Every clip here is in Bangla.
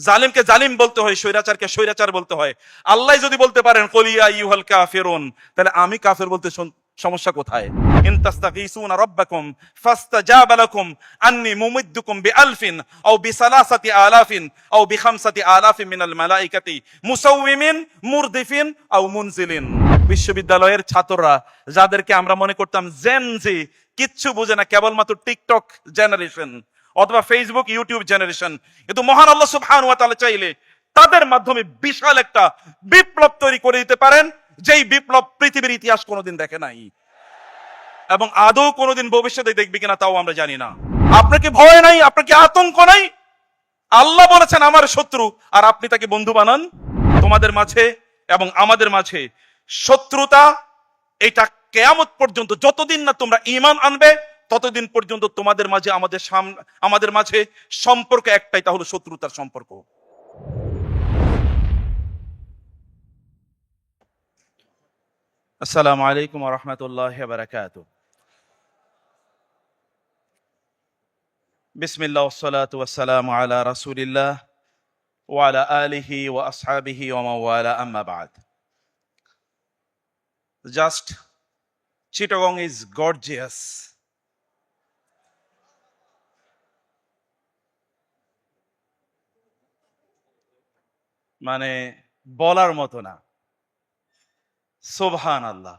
জালিমকে জালিম বলতে হয়, স্বৈরাচারকে স্বৈরাচার বলতে হয়। আল্লাহ যদি বলতে পারেন কুল ইয়া আইয়ুহাল কাফিরুন, তাহলে আমি কাফের বলতে সমস্যা কোথায়? ইন তাস্তাগীসুনা রাব্বাকুম ফাস্তাজাবা লাকুম আন্নী মুমিদ্দুকুম বিআলফিন আও বিসালাসাতি আলাফিন আও বিখামসাতি আলাফিন মিনাল মালাইকাতি মুসাউওয়িমিন মুরদিফিন আও মুনজিলিন। বিশ্ববিদ্যালয়ের ছাত্ররা, যাদেরকে আমরা মনে করতাম জেনজি, কিচ্ছু বুঝে না, কেবলমাত্র টিকটক জেনারেশন অথবা ফেসবুক ইউটিউব জেনারেশন, কিন্তু মহান আল্লাহ সুবহানাহু ওয়া তাআলা চাইলে তাদের মাধ্যমে বিশাল একটা বিপ্লব তৈরি করে দিতে পারেন, যেই বিপ্লব পৃথিবীর ইতিহাস কোনোদিন দেখে নাই এবং আদৌ কোনোদিন ভবিষ্যতে দেখবে কিনা তাও আমরা জানি না। আপনাকে ভয় নাই, আপনাকে আতঙ্ক নাই? আল্লাহ বলেছেন আমার শত্রু, আর আপনি তাকে বন্ধু বানান। তোমাদের মাঝে এবং আমাদের মাঝে শত্রুতা, এটা কিয়ামত পর্যন্ত, যতদিন না তোমরা ঈমান আনবে ততদিন পর্যন্ত তোমাদের মাঝে আমাদের মাঝে সম্পর্ক একটাই, তা হলো শত্রুতার সম্পর্ক। আসসালামু আলাইকুম ওয়া রাহমাতুল্লাহি ওয়া বারাকাতুহু। বিসমিল্লাহ ওয়াসসালাতু ওয়াসসালামু আলা রাসূলিল্লাহ ওয়া আলা আলিহি ওয়া আসহাবিহি ওয়া মান ওয়ালা, আম্মা বা'দ। Just Chittagong is gorgeous. মানে বলার মতো না। সুবহানাল্লাহ।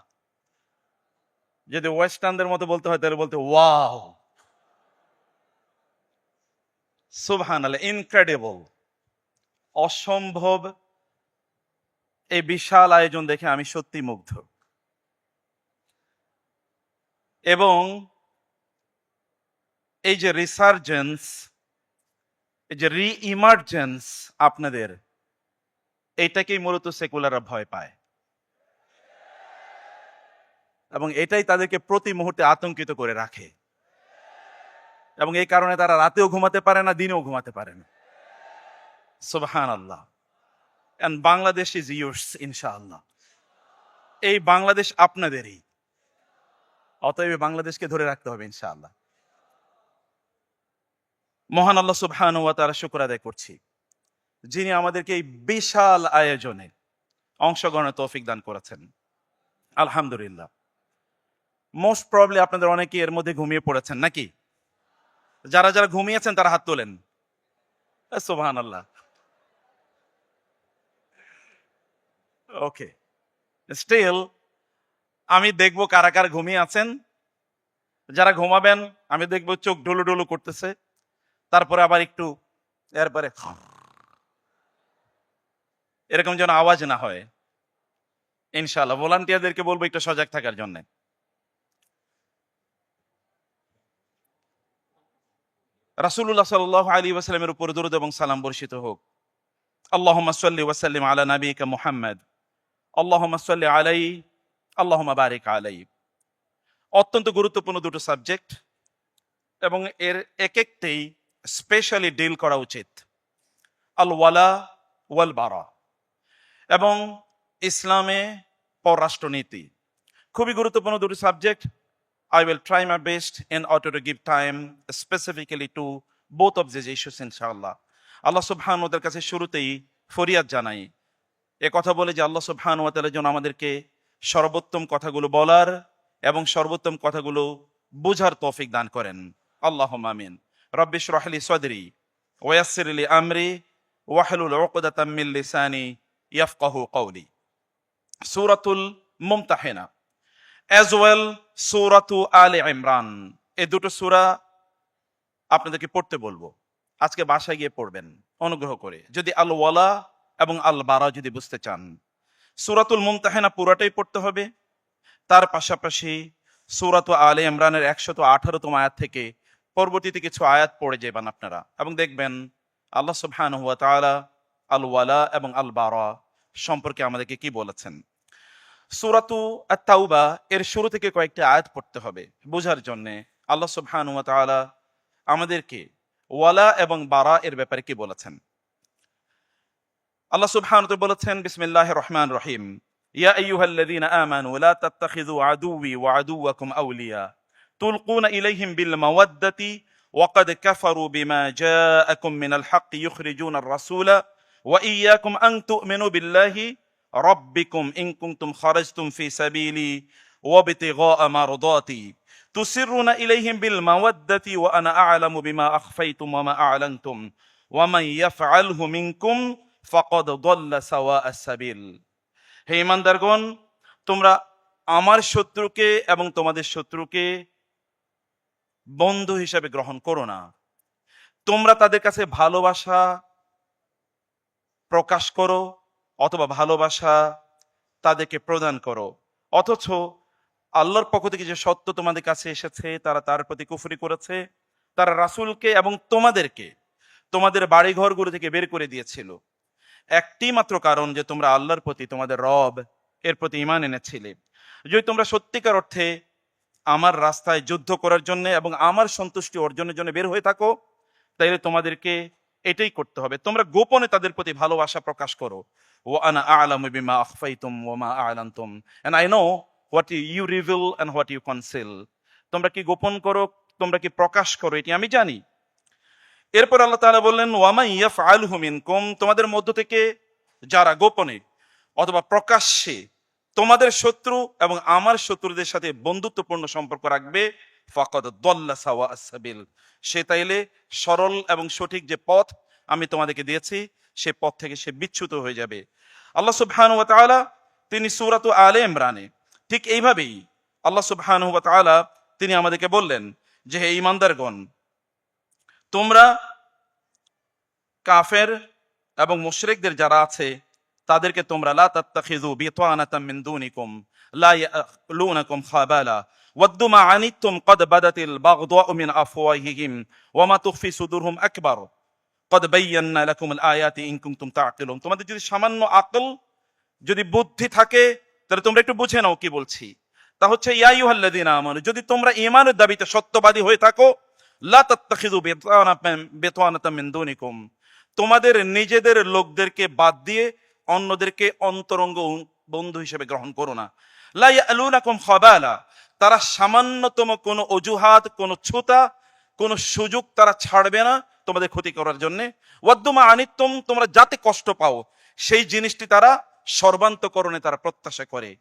যদি ওয়েস্টার্নদের মতো বলতে হয় তাহলে বলতে ওয়াও, সুবহানাল্লাহ, ইনক্রেডিবল, অসম্ভব। এই বিশাল আয়োজন দেখে আমি সত্যি মুগ্ধ। এবং এই যে রিসার্জেন্স, এই যে রি-ইমার্জেন্স আপনাদের, এইটাকেই মূলত সেকুলাররা ভয় পায় এবং এটাই তাদেরকে প্রতি মুহূর্তে আতঙ্কিত করে রাখে এবং এই কারণে তারা রাতেও ঘুমাতে পারে না, দিনেও ঘুমাতে পারে না। সুবহানাল্লাহ। এন্ড বাংলাদেশ ইজ ইয়োর্স ইনশাআল্লাহ। এই বাংলাদেশ আপনাদেরই, অতএব বাংলাদেশকে ধরে রাখতে হবে ইনশাআল্লাহ। মহান আল্লাহ সুবহানাহু ওয়া তাআলা শুকর আদায় করছি, যিনি আমাদেরকে এই বিশাল আয়োজনে অংশগ্রহণের তৌফিক দান করেছেন। আলহামদুলিল্লাহ। মোস্ট প্রবাবলি আপনাদের অনেকেই এর মধ্যে ঘুমিয়ে পড়েছেন নাকি? যারা যারা ঘুমিয়েছেন তারা হাত তোলেন। সুবহানাল্লাহ। ওকে, স্টিল আমি দেখবো কারা কারা ঘুমিয়ে আছেন। যারা ঘুমাবেন আমি দেখবো চোখ ডুলু ডুলু করতেছে, তারপরে আবার একটু এরপরে এরকম যেন আওয়াজ না হয়। ইনশাআল্লাহ ভলান্টিয়ারদেরকে বলবো একটু সজাগ থাকার জন্য। রাসূলুল্লাহ সাল্লাল্লাহু আলাইহি ওয়াসাল্লামের উপর দরুদ এবং সালাম বর্ষিত হোক। আল্লাহুম্মা সাল্লি ওয়া সাল্লিম আলা নাবিয়িকা মুহাম্মদ, আল্লাহুম্মা সাল্লি আলাইহি, আল্লাহুম্মা বারিক আলাইহি। অত্যন্ত গুরুত্বপূর্ণ দুটো সাবজেক্ট এবং এর এক একটাই স্পেশালি ডিল করা উচিত। আল ওয়ালা ওয়াল বারা এবং ইসলামে পররাষ্ট্রনীতি, খুবই গুরুত্বপূর্ণ দুটো subject. I will try my best in order to give time specifically to both of these issues ইনশাআল্লাহ। আল্লাহ সুবহানাহু ওয়া তাআলার কাছে শুরুতেই ফরিয়াদ জানাই, এ কথা বলে যে আল্লাহ সুবহানাহু ওয়া তাআলা যেন আমাদেরকে সর্বোত্তম কথাগুলো বলার এবং সর্বোত্তম কথাগুলো বুঝার তৌফিক দান করেন। আল্লাহুম্মা আমিন। রব্বি ইশরাহ লি সাদরি ওয়া ইয়াসসির লি আমরি ওয়াহলুল উকদাতাম মিন লিসানি ইয়াফকাহু কওলি। সূরাতুল মুমতাহিনা as well সূরাতু আলে ইমরান, এই দুটো সূরা আপনাদেরকে পড়তে বলবো। আজকে বাসায় গিয়ে পড়বেন অনুগ্রহ করে, যদি আল ওয়ালা এবং আল বারা যদি বুঝতে চান। সূরাতুল মুমতাহিনা পুরাটাই পড়তে হবে, তার পাশাপাশি সূরাতু আলে ইমরানের 118তম আয়াত থেকে পরবর্তীতে কিছু আয়াত পড়ে যাবেন আপনারা এবং দেখবেন আল্লাহ সুবহানাহু ওয়া তাআলা আল ওয়ালা এবং আল বারা সম্পর্কে আমাদেরকে কি বলেছেন। সূরাতু আত-তাওবা এর শুরু থেকে কয়েকটি আয়াত পড়তে হবে বোঝার জন্য আল্লাহ সুবহানাহু ওয়া তাআলা আমাদেরকে ওয়ালা এবং বারা এর ব্যাপারে কি বলেছেন। আল্লাহ সুবহানাহু ওয়া তাআলা বলেছেন, বিসমিল্লাহির রহমানির রহিম, ইয়া আইয়ুহাল্লাযীনা আমানু লা তাত্তাখিযু আদুওয়ি ওয়া আদুওয়াকুম আউলিয়া তুলকুনা ইলাইহিম বিল মাওয়াদ্দাতি وقد كفروا بما جاءكم من الحق يخرجون الرسول وإياكم أن تؤمنوا بالله ربكم إن كنتم خرجتم في سبيلي وابتغاء مرضاتي تسرون إليهم بالمودة وأنا أعلم بما أخفيتم وما أعلنتم ومن يفعله منكم فقد ضل سواء السبيل. হে ঈমানদারগণ, তোমরা আমার শত্রুকে এবং তোমাদের শত্রুকে বন্ধু হিসেবে গ্রহণ করো না। তোমরা তাদের কাছে ভালোবাসা প্রকাশ করো অথবা ভালোবাসা তাদেরকে প্রদান করো, অথচ আল্লাহর পক্ষ থেকে যে সত্য তোমাদের কাছে এসেছে তারা তার প্রতি কুফরি করেছে। তারা রাসূলকে এবং তোমাদেরকে তোমাদের বাড়িঘরগুলো থেকে বের করে দিয়েছিল একটি মাত্র কারণ, যে তোমরা আল্লাহর প্রতি, তোমাদের রব এর প্রতি ঈমান এনেছিলে। যদি তোমরা সত্যিকার অর্থে আমার রাস্তায় যুদ্ধ করার জন্য এবং আমার সন্তুষ্টি অর্জনের জন্য বের হয়ে থাকো, তাইলে তোমাদেরকে এটাই করতে হবে, তোমরা গোপনে তাদের প্রতি ভালোবাসা প্রকাশ করো। ওয়া আনা আ'লামু বিমা আখফাইতুম ওয়া মা আ'লানতুম, and I know what you reveal and what you conceal. তোমরা কি গোপন করো, তোমরা কি প্রকাশ করো, এটি আমি জানি। এরপর আল্লাহ তাআলা বললেন, ওয়া মা ইয়াফআলহু মিনকুম, তোমাদের মধ্য থেকে যারা গোপনে অথবা প্রকাশ্যে তোমাদের শত্রু এবং আমার শত্রুদের সাথে বন্ধুত্বপূর্ণ সম্পর্ক রাখবে, ফাকাদ দাল্লা সাওয়া আস-সাবিল, সে তাইলে সরল এবং সঠিক যে পথ আমি তোমাদেরকে দিয়েছি সে পথ থেকে সে বিচ্যুত হয়ে যাবে। আল্লাহ সুবহানাহু ওয়া তাআলা তিনি সূরাত আলে ইমরানে ঠিক এইভাবেই আল্লাহ সুবহানাহু ওয়া তাআলা তিনি আমাদেরকে বললেন যে, হে ঈমানদারগণ, তোমরা কাফের এবং মুশরিকদের যারা আছে তাদেরকে তোমরা লা তাত্তাখিযু বিতানাতাম মিন দুনিকুম লা ইয়ালুনাকুম খাবালা ওয়াদ্দু মা আনিতুম ক্বাদ বাদাতিল বাগদাউ মিন আফওয়াহিহিম ওয়া মা তুখফি সুদুরহুম আকবার ক্বাদ বায়্যানা লাকুমুল আয়াতি ইন কুনতুম তা'কিলুন। তোমাদের যদি সামান্য আকল, যদি বুদ্ধি থাকে, তাহলে তোমরা একটু বুঝে নাও কি বলছি। তা হচ্ছে, ইয়া আইয়ুহাল্লাযীনা আমানু, যদি তোমরা ঈমানের দাবিতে সত্যবাদী হয়ে থাকো, লা তাত্তাখিযু বিতানাতাম মিন দুনিকুম, তোমাদের নিজেদের লোকদেরকে বাদ দিয়ে অন্যদেরকে অন্তরঙ্গ বন্ধু হিসেবে গ্রহণ করো না। লা ইয়ালুনাকুম খাবালা, তারা সামান্যতম কোনো অজুহাত, কোনো ছুতা, কোনো সুযোগ তারা ছাড়বে না তোমাদের ক্ষতি করার জন্য। ওয়াদ্দু মা আনিতুম, তোমরা যাতে কষ্ট পাও সেই জিনিসটি তারা সর্বান্তকরণে তারা প্রত্যাশা করে।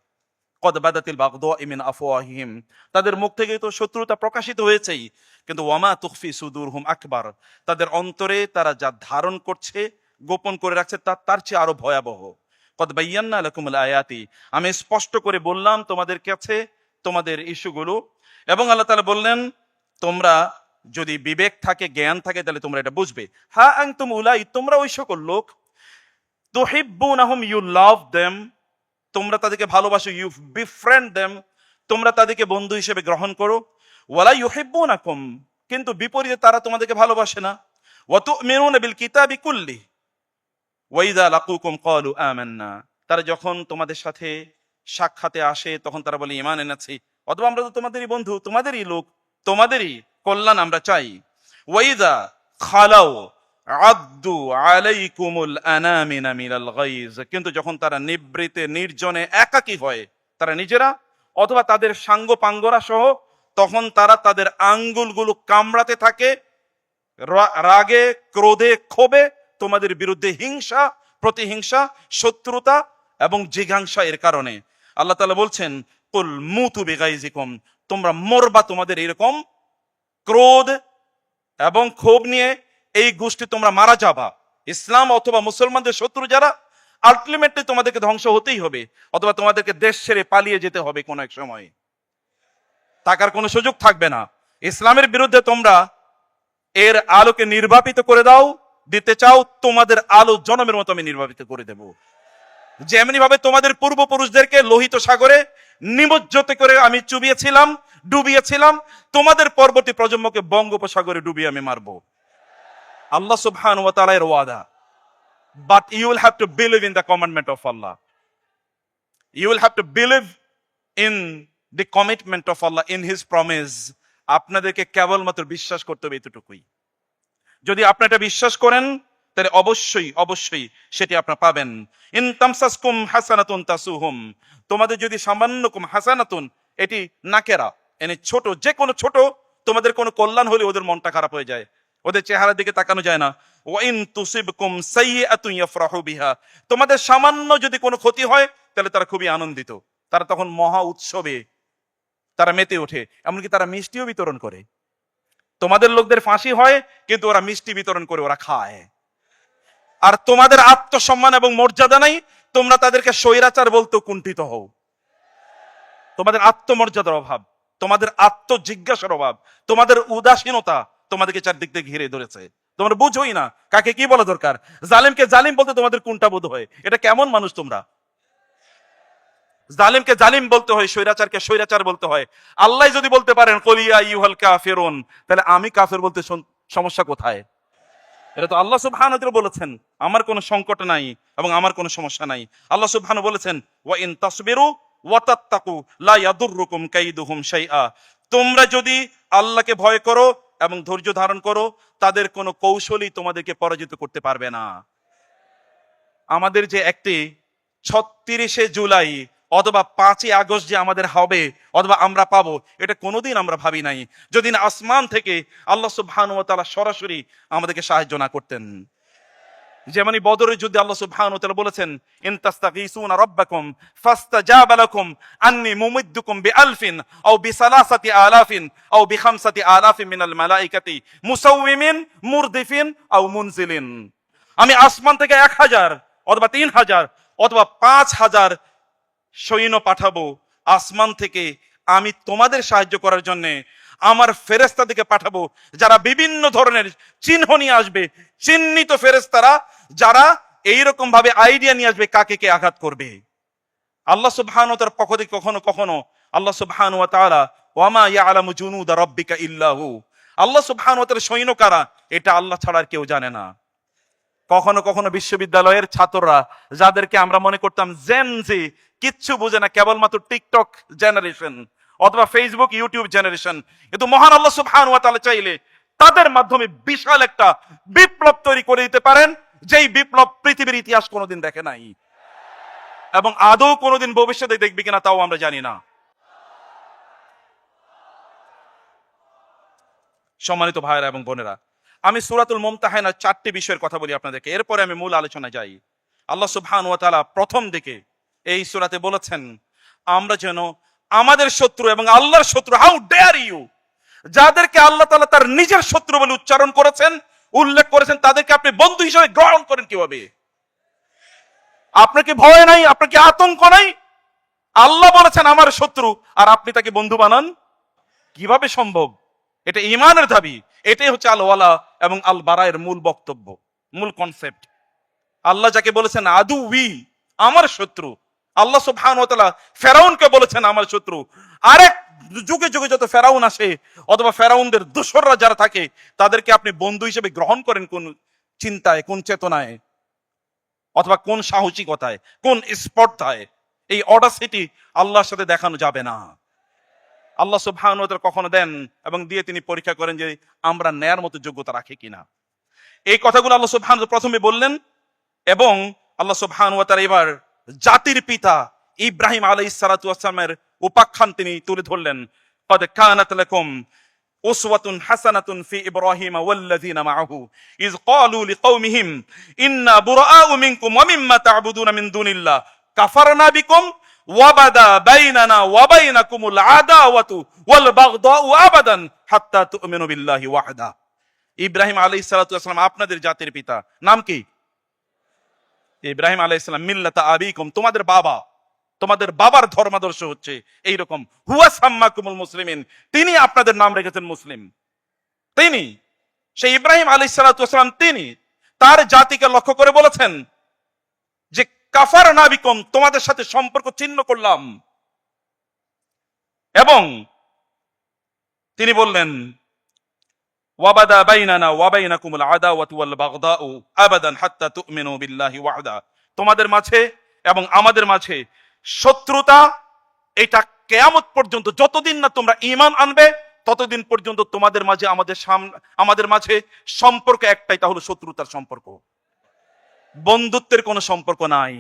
ক্বাদ বাদাতিল বাগদাউ মিন আফওয়াহিহিম, তাদের মুখ থেকে তো শত্রুতা প্রকাশিত হয়েছেই, কিন্তু ওয়া মা তুখফি সুদুরহুম আকবার, তাদের অন্তরে তারা যা ধারণ করছে, গোপন করে রাখছে, তার চেয়ে আরো ভয়াবহ। ক্বাদ বায়্যানা লাকুমুল আয়াতি, আমি স্পষ্ট করে বললাম তোমাদের কাছে তোমাদের ইস্যুগুলো। এবং আল্লাহ তাআলা বললেন, তোমরা যদি বিবেক থাকে, জ্ঞান থাকে, তাহলে তোমরা এটা বুঝবে। হা আনতুম উলাই, তোমরা ওই সকল লোক, তুহিব্বুনাহুম, ইউ লাভ দেম, তোমরা তাদেরকে ভালোবাসো, ইউ বিফ্রেন্ড দেম, তোমরা তাদেরকে বন্ধু হিসেবে গ্রহণ করো। ওয়ালা ইউহিব্বুনাকুম, কিন্তু বিপরীতে তারা তোমাদেরকে ভালোবাসে না। ওয়া তু'মিনুনা বিল কিতাবি কুল্লি ওয়া ইযা লাকুকুম ক্বালু আমান্না, তারা যখন তোমাদের সাথে সাক্ষাতে আসে তখন তারা বলে ঈমান এনেছি, অথবা আমরা তো তোমাদেরই বন্ধু, তোমাদেরই লোক, তোমাদেরই কল্যাণ আমরা চাই। ওয়া ইযা খালাউ আদ্দু আলাইকুমুল আনামিনা মিনাল গায়জ, কিন্তু যখন তারা নিবৃতে নির্জনে একাকী হয়, তারা নিজেরা অথবা তাদের সাঙ্গ পাঙ্গরা সহ, তখন তারা তাদের আঙ্গুলগুলো কামড়াতে থাকে রাগে, ক্রোধে, ক্ষোভে, তোমাদের বিরুদ্ধে হিংসা, প্রতিহিংসা, শত্রুতা এবং জিঘাংসা এর কারণে। আল্লাহ তাআলা বলছেন, কুল মুতু বিগাইজিকুম, তোমরা মরবা তোমাদের এরকম ক্রোধ এবং ক্ষোভ নিয়ে, এই গোষ্ঠী তোমরা মারা যাবা। ইসলাম অথবা মুসলমানদের শত্রু যারা, আলটিমেটলি তোমাদেরকে ধ্বংস হতেই হবে, অথবা তোমাদেরকে দেশ ছেড়ে পালিয়ে যেতে হবে কোনো এক সময়, থাকার কোনো সুযোগ থাকবে না। ইসলামের বিরুদ্ধে তোমরা এর আলোকে নির্বাপিত করে দিতে চাও, তোমাদের আলো জনমের মতো আমি নির্বাপিত করে দেব। যেমনি ভাবে তোমাদের পূর্বপুরুষদেরকে লোহিত সাগরে নিমজ্জিত করে আমি চুবিয়েছিলাম, ডুবিয়েছিলাম, তোমাদের পরবর্তী প্রজন্মকে বঙ্গোপসাগরে ডুবিয়ে আমি মারবো। আল্লাহ সুবহানাহু ওয়া তাআলা এর ওয়াদা। But you will have to believe in the commandment of Allah. You will have to believe in the commitment of Allah, in His promise. আপনাদেরকে কেবলমাত্র বিশ্বাস করতে হবে এতটুকুই। যদি আপনি এটা বিশ্বাস করেন, তাহলে অবশ্যই অবশ্যই সেটি আপনারা পাবেন। ইন তামসাসকুম হাসানাতুন তাসুহুম, তোমাদের যদি সামান্যকুম হাসানাতুন, এটি নাকেরা, এনে ছোট, যে কোনো ছোট তোমাদের কোনো কল্যাণ হলে ওদের মনটা খারাপ হয়ে যায়, ওদের চেহারার দিকে তাকানো যায় না। ওয়াইন তুসিবকুম সাইয়্যাতুন ইয়াফরাহু বিহা, তোমাদের সামান্য যদি কোনো ক্ষতি হয় তাহলে তারা খুবই আনন্দিত, তারা তখন মহা উৎসবে তারা মেতে ওঠে, এমনকি তারা মিষ্টিও বিতরণ করে। তোমাদের লোকদের ফাঁসি হয় কিন্তু ওরা মিষ্টি বিতরণ করে, ওরা খায়। আর তোমাদের আত্মসম্মান এবং মর্যাদা নাই, তোমরা তাদেরকে স্বৈরাচার বলতেও কুণ্ঠিত হও। তোমাদের আত্মমর্যাদার অভাব, তোমাদের আত্মজিজ্ঞাসার অভাব, তোমাদের উদাসীনতা তোমাদেরকে চারদিক থেকে ঘিরে ধরেছে। তোমরা বুঝোই না কাকে কি বলা দরকার। জালিমকে জালিম বলতে তোমাদের কোনটা বোধ হয়? এটা কেমন মানুষ তোমরা? জালিমকে জালিম বলতে হয়, স্বৈরাচারকে স্বৈরাচার বলতে হয়। আল্লাহ যদি বলতে পারেন কলিয়া ইউহাল কাফিরুন, তাহলে আমি কাফের বলতে সমস্যা কোথায়? এটা তো আল্লাহ সুবহানাহু ওয়া তাআলা বলেছেন আমার কোনো সংকট নাই এবং আমার কোনো সমস্যা নাই। আল্লাহ সুবহানাহু বলেছেন ওয়া ইন তাসবিরু ওয়া তাত্তাকু লা ইয়াদুররুকুম কাইদুহুম শাইআ, তোমরা যদি আল্লাহকে ভয় করো এবং ধৈর্য ধারণ করো, তাদের কোনো কৌশলই তোমাদেরকে পরাজিত করতে পারবে না। আমাদের যে একটি ৩৬শে জুলাই অথবা ৫ই আগস্ট যে আমাদের হবে অথবা আমরা পাবো, এটা কোনোদিন আমরা ভাবি নাই যদি না আসমান থেকে আল্লাহ সুবহানাহু ওয়া তাআলা সরাসরি আমাদেরকে সাহায্য না করতেন। যেমন বদরের যুদ্ধে আল্লাহ সুবহানাহু ওয়া তাআলা বলেছেন ইন তাস্তাগীসুনা রাব্বাকুম ফাস্তাজাবা লাকুম আন্নী মুমিদ্দুকুম বিআলফিন আও বিসালাসাতি আলাফিন আও বিখামসাতি আলাফিন মিনাল মালাইকাতি মুসাউমিমিন মুরদিফিন আও মুনজিলিন। আমি আসমান থেকে ১০০০ অথবা ৩০০০ অথবা ৫০০০ সৈন্য পাঠাবো আসমান থেকে, আমি তোমাদের সাহায্য করার জন্য আমার ফেরেশতাদেরকে পাঠাবো যারা বিভিন্ন ধরনের চিহ্ন নিয়ে আসবে, চিহ্নিত ফেরেশতারা যারা এইরকম ভাবে আইডিয়া নিয়ে আসবে কাকে কে আঘাত করবে। আল্লাহ সুবহানাহু ওয়া তাআলার পক্ষ থেকে কখনো কখনো আল্লাহ সুবহানাহু ওয়া তাআলা ওয়ামা ইয়ালামু জুনুদা রাব্বিকা ইল্লাহু, আল্লাহ সুবহানাহু ওয়া তাআলার সৈন্য কারা এটা আল্লাহ ছাড়া আর কেউ জানে না। কখনো কখনো বিশ্ববিদ্যালয়ের ছাত্ররা যাদেরকে আমরা মনে করতাম জেনজি, কিচ্ছু বুঝে না, কেবলমাত্র টিকটক জেনারেশন অথবা ফেসবুক ইউটিউব জেনারেশন, কিন্তু মহান আল্লাহ সুবহানাহু ওয়া তাআলা চাইলে তাদের মাধ্যমে বিশাল একটা বিপ্লব তৈরি করে দিতে পারেন, যেই বিপ্লব পৃথিবীর ইতিহাস কোনোদিন দেখে নাই এবং আদৌ কোনোদিন ভবিষ্যতে দেখবি কিনা তাও আমরা জানি না। সম্মানিত ভাইরা এবং বোনেরা, আমি সূরাতুল মুমতাহানার 4টি বিষয়ের কথা বলি আপনাদেরকে, এরপরে আমি মূল আলোচনায় যাই। আল্লাহ সুবহানাহু ওয়া তাআলা প্রথম দিকে এই সূরাতে বলেছেন আমরা যেন আমাদের শত্রু এবং আল্লাহর শত্রু, হাউ ডেয়ার ইউ, যাদেরকে আল্লাহ তাআলা তার নিজের শত্রু বলে উচ্চারণ করেছেন, উল্লেখ করেছেন, তাদেরকে আপনি বন্ধু হিসেবে গ্রহণ করেন কিভাবে? আপনার কি ভয় নাই? আপনার কি আতঙ্ক নাই? আল্লাহ বলেছেন আমার শত্রু আর আপনি তাকে বন্ধু বানান, কিভাবে সম্ভব? এটা ঈমানের দাবি। এটাই হচ্ছে আল ওয়ালা এবং আল বারায়ের মূল বক্তব্য, মূল কনসেপ্ট। আল্লাহ যাকে বলেছেন আদুউই, আমার শত্রু, আল্লাহ সুবহানাহু ওয়া তাআলা ফেরাউনকে বলেছেন আমার শত্রু। আরেক যুগে যুগে যত ফেরাউন আসে অথবা ফেরাউনদের দোসররা যারা থাকে তাদেরকে আপনি বন্ধু হিসেবে গ্রহণ করেন কোন চিন্তায়, কোন চেতনায়, অথবা কোন সাহসিকতায়, কোন স্পর্ধায়? এই অডাসিটি আল্লাহর সাথে দেখানো যাবে না। আল্লাহ সুবহানাহু ওয়া তাআলা কখনো দেন এবং দিয়ে তিনি পরীক্ষা করেন যে আমরা ন্যায়ের মতো যোগ্যতা রাখি কিনা। এই কথাগুলো আল্লাহ সুবহানাহু ওয়া তাআলা প্রথমে বললেন এবং আল্লাহ সুবহানাহু ওয়া তাআলা এবার জাতির পিতা ইব্রাহিম আলাইহিস সালাতু ওয়াস সালামের উপাখ্যান তিনি তুলে ধরলেন। ক্বাদ কানাত লাকুম উসওয়াতুন হাসানাতুন ফি ইব্রাহিম ওয়াল্লাযিনা মাআহু ইয ক্বালু লিকওমিহিম ইন্না বুরাআউ মিনকুম ওয়া মিম্মা তা'বুদুনা মিন দুনিল্লাহ কাফারনা বিকুম ওয়াবাদা বাইনানা ওয়া বাইনাকুমুল আদাওয়াতু ওয়াল বাগদাউ আবাদান হাত্তা তু'মিনু বিল্লাহি ওয়াহদা। ইব্রাহিম আলাইহিস সালাতু ওয়াস সালাম আপনাদের জাতির পিতা। নাম কি? ইব্রাহিম আলাইহিস সালাম। মিল্লাতা আবিকুম, তোমাদের বাবা, তোমাদের বাবার ধর্মাদর্শ হচ্ছে এইরকম। হুয়া সাম্মাকুমুল মুসলিমিন, তিনি আপনাদের নাম রেখেছেন মুসলিম। তিনি, সেই ইব্রাহিম আলাইহিস সালাতু ওয়াস সালাম, তিনি তার জাতিকে লক্ষ্য করে বলেছেন যে কাফারনা বিকুম, তোমাদের সাথে সম্পর্ক ছিন্ন করলাম। এবং তিনি বললেন ওয়াবাদা বাইনানা ওয়া বাইনাকুমুল আদাওয়াতু ওয়াল বাগদাউ আবাদান হাত্তা তু'মিনু বিল্লাহি ওয়াহদা, তোমাদের মাঝে এবং আমাদের মাঝে শত্রুতা, এটা কিয়ামত পর্যন্ত, যতদিন না তোমরা ঈমান আনবে ততদিন পর্যন্ত তোমাদের মাঝে আমাদের মাঝে সম্পর্ক একটাই, তা হলো শত্রুতার সম্পর্ক, বন্ধুত্বের কোনো সম্পর্ক নাই।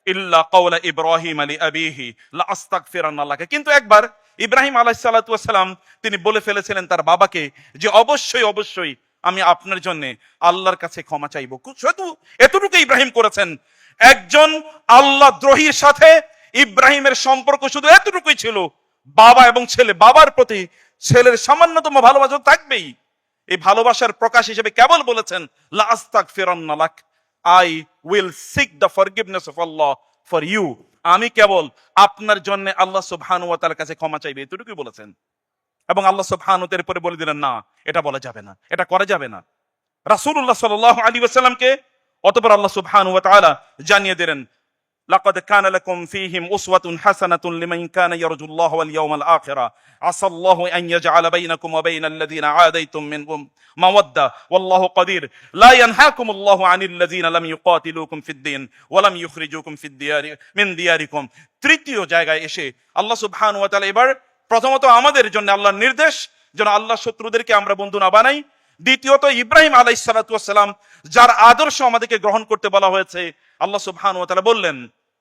ইল্লা কাওলা ইব্রাহিম আলি আবিহি লা আস্তাগফিরান্না লাকা। কিন্তু একবার ইব্রাহিম আলাইহিস সালাতু ওয়াস সালাম তিনি বলে ফেলেছিলেন তার বাবাকে যে অবশ্যই অবশ্যই আমি আপনার জন্য আল্লাহর কাছে ক্ষমা চাইবো। শুধু এতটুকু ইব্রাহিম করেছেন। একজন আল্লাহ দ্রোহীর সাথে ইব্রাহিমের সম্পর্ক শুধু এতটুকুই ছিল, বাবা এবং ছেলে, বাবার প্রতি ছেলের সামান্যতম ভালোবাসা থাকবেই। এই ভালোবাসার প্রকাশ হিসেবে কেবল বলেছেন লা আস্তাগফিরান্না লাক, I will seek the forgiveness of Allah for you, আমি কেবল আপনার জন্য আল্লাহ সুবহানাহু ওয়া তাআলার কাছে ক্ষমা চাইবে, এতটুকুই বলেছেন। এবং আল্লাহ সুবহানাহু ওয়া তাআলা পরে বলে দিলেন না, এটা বলা যাবে না, এটা করা যাবে না। রাসূলুল্লাহ সাল্লাল্লাহু আলাইহি ওয়াসাল্লামকে অতঃপর আল্লাহ সুবহানাহু ওয়া তাআলা জানিয়ে দিলেন লাকাদ কানা লাকুম ফীহিম উসওয়াতুন হাসানাতুন লিমান কানা ইয়ারজুল্লাহ ওয়াল ইয়াওমাল আখিরা আসাল্লাহু আন ইয়াজআলা বাইনাকুম ওয়া বাইনাল্লাযীনা আদাইতুম মিনহুম মাওয়াদ্দা ওয়াল্লাহু কাদির লা ইয়ানহাকুমুল্লাহু আনিল লাযীনা লাম ইউকাতিলুকুম ফিদ-দীন ওয়া লাম ইখরিজুকুম মিন দিয়ারিকুম। তৃতীয় জায়গায় এসে আল্লাহ সুবহানাহু ওয়া তাআলা এবার প্রথমত আমাদের জন্য আল্লাহর নির্দেশ যেন আল্লাহর শত্রুদেরকে আমরা বন্ধু না বানাই। দ্বিতীয়ত ইব্রাহিম আলাইহিস সালাতু ওয়াস সালাম যার আদর্শ আমাদেরকে গ্রহণ করতে বলা হয়েছে, আল্লাহ সুবহানাহু ওয়া তাআলা বললেন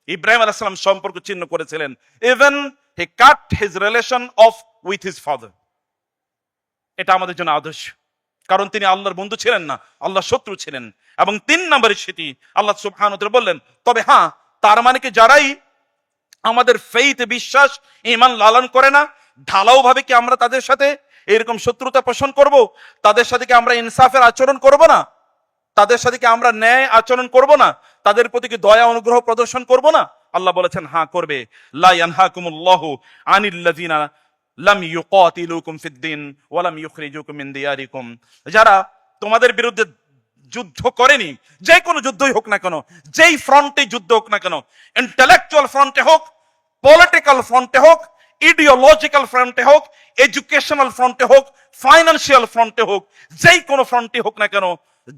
ইব্রাহিম আলাইহিস সালাম সম্পর্ক ছিন্ন করেছিলেন, even he cut his relation of with his father. এটা আমাদের জন্য আদর্শ, কারণ তিনি আল্লাহর বন্ধু ছিলেন না, আল্লাহর শত্রু ছিলেন। এবং ৩ নম্বরের সেটি আল্লাহ সুবহানাহু ওয়া তাআলা বললেন, তবে হ্যাঁ, তার মানে কি যারাই আমাদের ফেইথ বিশ্বাস ঈমান লালন করে না, ঢালাও ভাবে কি আমরা তাদের সাথে এরকম শত্রুতা পোষণ করব? তাদের সাথে কি আমরা ইনসাফের আচরণ করব না? তাদের সাথে কি আমরা ন্যায় আচরণ করব না? তাদের প্রতি কি দয়া অনুগ্রহ প্রদর্শন করব না? আল্লাহ বলেছেন হ্যাঁ করবে। লা ইয়ানহাকুমুল্লাহু আনিল্লাযিনা লাম ইউকাতিলুকুম ফিদ-দীন ওয়া লাম ইখরিজুকুম মিন দিয়ারিকুম, যারা তোমাদের বিরুদ্ধে যুদ্ধ করেনি, যে কোনো যুদ্ধই হোক না কেন, যেই ফ্রন্টে যুদ্ধ হোক না কেন, ইন্টেলেকচুয়াল ফ্রন্টে হোক, পলিটিক্যাল ফ্রন্টে হোক, ইডিওলজিক্যাল ফ্রন্টে হোক, এডুকেশনাল ফ্রন্টে হোক, ফাইন্যান্সিয়াল ফ্রন্টে হোক, যেই কোনো ফ্রন্টে হোক না কেন,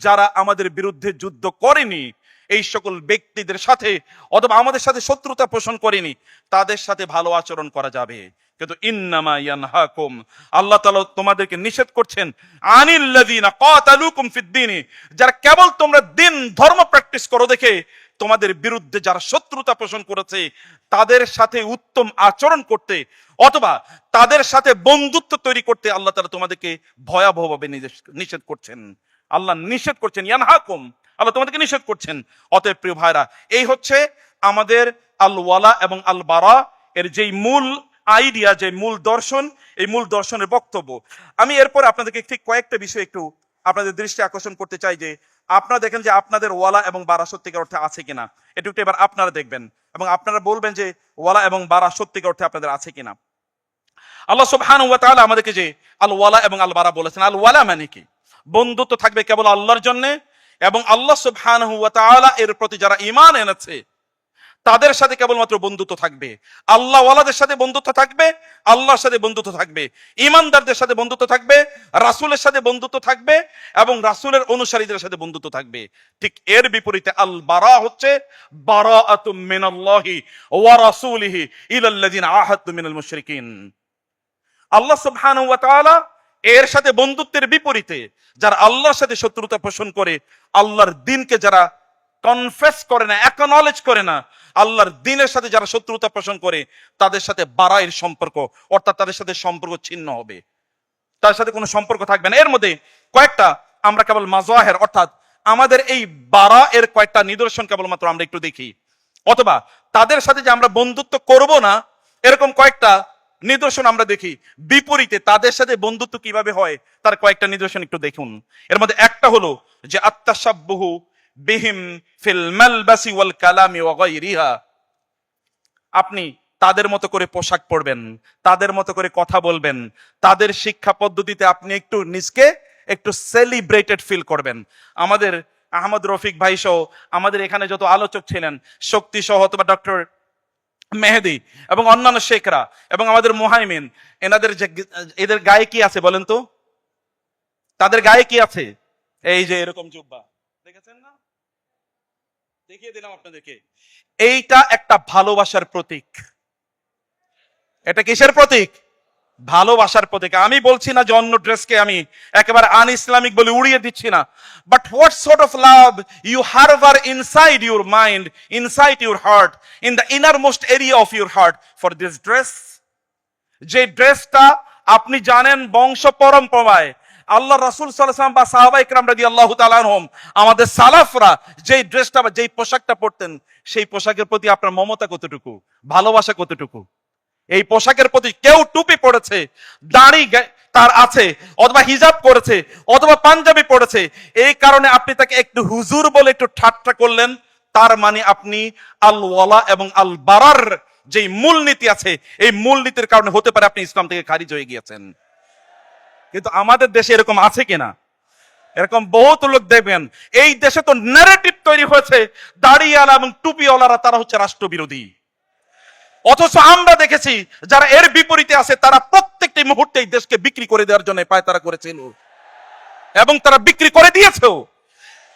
যারা আমাদের বিরুদ্ধে যুদ্ধ করেনি এই সকল ব্যক্তিদের সাথে অথবা আমাদের সাথে শত্রুতা পোষণ করেনি, তাদের সাথে ভালো আচরণ করা যাবে। কিন্তু ইন্নামা ইয়ানহাকুম, আল্লাহ তাআলা তোমাদেরকে নিষেধ করছেন আনিল্লাযিনা কাতালুকুম ফিদ-দীন, যারা কেবল তোমরা দিন ধর্ম প্র্যাকটিস করো দেখে তোমাদের বিরুদ্ধে যারা শত্রুতা পোষণ করেছে তাদের সাথে উত্তম আচরণ করতে অথবা তাদের সাথে বন্ধুত্ব তৈরি করতে আল্লাহ তাআলা তোমাদেরকে ভয়াবহভাবে নিষেধ করছেন। আল্লাহ নিষেধ করছেন, ইয়ানহাকুম, আল্লাহ তোমাদেরকে নিষেধ করছেন। অতএব প্রিয় ভাইরা, এই হচ্ছে আমাদের আল ওয়ালা এবং আল বারা এর যেই মূল আইডিয়া, যে মূল দর্শন, এই মূল দর্শনের বক্তব্য। আমি এরপর আপনাদেরকে ঠিক কয়েকটা বিষয় একটু আপনাদের দৃষ্টি আকর্ষণ করতে চাই, যে আপনারা দেখেন যে আপনাদের ওয়ালা এবং বারা সত্যিকার অর্থে আছে কিনা, একটু এবার আপনারা দেখবেন এবং আপনারা বলবেন যে ওয়ালা এবং বারা সত্যিকার অর্থে আপনাদের আছে কিনা। আল্লাহ সুবহানাহু ওয়া তাআলা আমাদেরকে যে আল ওয়ালা এবং আল বারা বলেছেন, আল ওয়ালা মানে কি? বন্ধুত্ব থাকবে কেবল আল্লাহর জন্য এবং আল্লাহ সুবহানাহু ওয়া তাআলা এর প্রতি যারা ঈমান এনেছে তাদের সাথে কেবলমাত্র বন্ধুত্ব থাকবে। আল্লাহ ওয়ালাদের সাথে বন্ধুত্ব থাকবে, আল্লাহর সাথে বন্ধুত্ব থাকবে, ঈমানদারদের সাথে বন্ধুত্ব থাকবে, রাসূলের সাথে বন্ধুত্ব থাকবে এবং রাসূলের অনুসারীদের সাথে বন্ধুত্ব থাকবে। ঠিক এর বিপরীতে আল বারা হচ্ছে বারাআতুম মিনাল্লাহি ওয়া রাসূলিহি ইলাল্লাযিনা আহাদতুম মিনাল মুশরিকিন। আল্লাহ সুবহানাহু ওয়া তাআলা এর সাথে বন্ধুত্বের বিপরীতে যারা আল্লাহর সাথে শত্রুতা পোষণ করে, আল্লাহর দ্বীনকে যারা কনফেস করে না, অ্যাকনলেজ করে না, আল্লাহর দ্বীনের সাথে যারা শত্রুতা পোষণ করে তাদের সাথে বারায়ের সম্পর্ক, অর্থাৎ তাদের সাথে সম্পর্ক ছিন্ন হবে, তার সাথে কোনো সম্পর্ক থাকবে না। এর মধ্যে কয়েকটা আমরা কেবল মাযাহির, অর্থাৎ আমাদের এই বারা এর কয়েকটা নিদর্শন কেবলমাত্র আমরা একটু দেখি, অথবা তাদের সাথে যে আমরা বন্ধুত্ব করব না এরকম কয়েকটা নিদর্শন আমরা দেখি। বিপরীতে তাদের সাথে বন্ধুত্ব কিভাবে হয় তার কয়েকটা নিদর্শন একটু দেখুন। এর মধ্যে একটা হলো যে আত্তাশাব্বুহু বিহিম ফিল মালবাসি ওয়াল কালামি ওয়া গায়রিহা, আপনি তাদের মতো করে পোশাক পরবেন, তাদের মতো করে কথা বলবেন, তাদের শিক্ষা পদ্ধতিতে আপনি একটু নিজকে একটু সেলিব্রেটেড ফিল করবেন। আমাদের আহমদ রফিক ভাই সহ আমাদের এখানে যত আলোচক ছিলেন, শক্তি সহ অথবা ডক্টর মেহেদি এবং অন্যান্য শেখরা এবং আমাদের মুহাইমিন, এদের গায়ে কি আছে বলেন তো? তাদের গায়ে কি আছে? এই যে এরকম জুব্বা দেখেছেন না, দেখিয়ে দিলাম আপনাদেরকে। এইটা একটা ভালোবাসার প্রতীক। এটা কিসের প্রতীক? ভালোবাসার প্রতীক। আমি বলছি না যে অন্য ড্রেসকে আমি একেবারে আন ইসলামিক বলে উড়িয়ে দিচ্ছি না, but what sort of love you harbour inside your mind, inside your heart, in the innermost area of your heart for this dress. যে ড্রেসটা আপনি জানেন বংশ পরম্পরায় আল্লাহ রাসূল সাল্লাল্লাহু আলাইহি ওয়াসাল্লাম বা সাহাবায়ে কেরাম রাদিয়াল্লাহু তাআলা আনহুম, আমাদের সালাফরা যেই ড্রেসটা বা যেই পোশাকটা পরতেন, সেই পোশাকের প্রতি আপনার মমতা কতটুকু, ভালোবাসা কতটুকু? এই পোশাকের প্রতি কেউ টুপি পড়েছে, দাড়ি তার আছে, অথবা হিজাব করেছে, অথবা পাঞ্জাবি পড়েছে, এই কারণে আপনি তাকে একটু হুজুর বলে একটু ঠাট্টা করলেন, তার মানে আপনি আল ওয়ালা এবং আল বারার যেই মূলনীতি আছে, এই মূলনীতির কারণে হতে পারে আপনি ইসলাম থেকে খারিজ হয়ে গিয়েছেন। কিন্তু আমাদের দেশে এরকম আছে কিনা? এরকম বহুত লোক দেখবেন, এই দেশে তো ন্যারেটিভ তৈরি হয়েছে দাড়িওয়ালা এবং টুপিওয়ালারা তারা হচ্ছে রাষ্ট্রবিরোধী। অথচ আমরা দেখেছি যারা এর বিপরীতে আছে তারা প্রত্যেকটি মুহূর্তে এই দেশকে বিক্রি করে দেওয়ার জন্য পায়তারা করেছিল এবং তারা বিক্রি করে দিয়েছেও।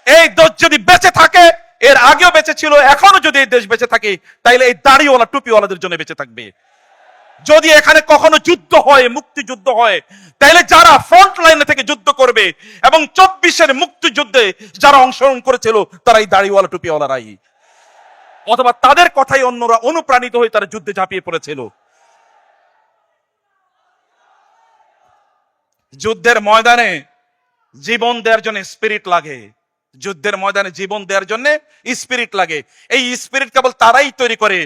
এই দেশ যদি বেঁচে থাকে, এর আগেও বেঁচে ছিল, এখনো যদি এই দেশ বেঁচে থাকে, তাইলে এই দাড়িওয়ালা টুপিওয়ালাদের জন্য বেঁচে থাকবে। যদি এখানে কখনো যুদ্ধ হয়, মুক্তিযুদ্ধ হয়, তাহলে যারা ফ্রন্ট লাইনে থেকে যুদ্ধ করবে এবং 24-এর মুক্তিযুদ্ধে যারা অংশগ্রহণ করেছিল তারা এই দাড়িওয়ালা টুপিওয়ালারাই, অথবা তাদের কথাই অন্যরা অনুপ্রাণিত হয়ে তারা যুদ্ধে ঝাঁপিয়ে পড়েছিল। যুদ্ধের ময়দানে জীবন দেওয়ার জন্য স্পিরিট লাগে, যুদ্ধের ময়দানে জীবন দেওয়ার জন্য স্পিরিট লাগে। এই স্পিরিট কেবল তারাই তৈরি করে,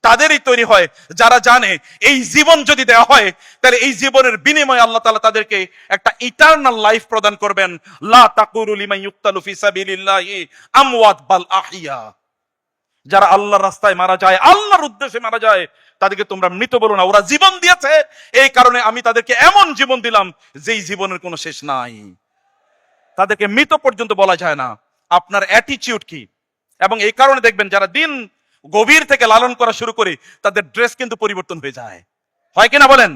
তাদেরই তৈরি হয় যারা জানে এই জীবন যদি দেওয়া হয় তাহলে এই জীবনের বিনিময়ে আল্লাহ তাআলা তাদেরকে একটা ইটারনাল লাইফ প্রদান করবেন। লা তাকুলু লিমান ইউক্তালু ফি সাবিলিল্লাহি আমওয়াত বাল আহইয়া। যারা আল্লাহর রাস্তায় মারা যায়, আল্লাহর উদ্দেশ্যে মারা যায়, তাদেরকে তোমরা মৃত বলো না, ওরা জীবন দিয়েছে, এই কারণে আমি তাদেরকে এমন জীবন দিলাম যেই জীবনের কোনো শেষ নাই। তাদেরকে মৃত পর্যন্ত বলা যায় না। আপনার অ্যাটিটিউড কি? এবং এই কারণে দেখবেন যারা দিন গভীর থেকে লালন করা শুরু করে তাদের ড্রেস কিন্তু পরিবর্তন হয়ে যায়, হয় কিনা বলেন?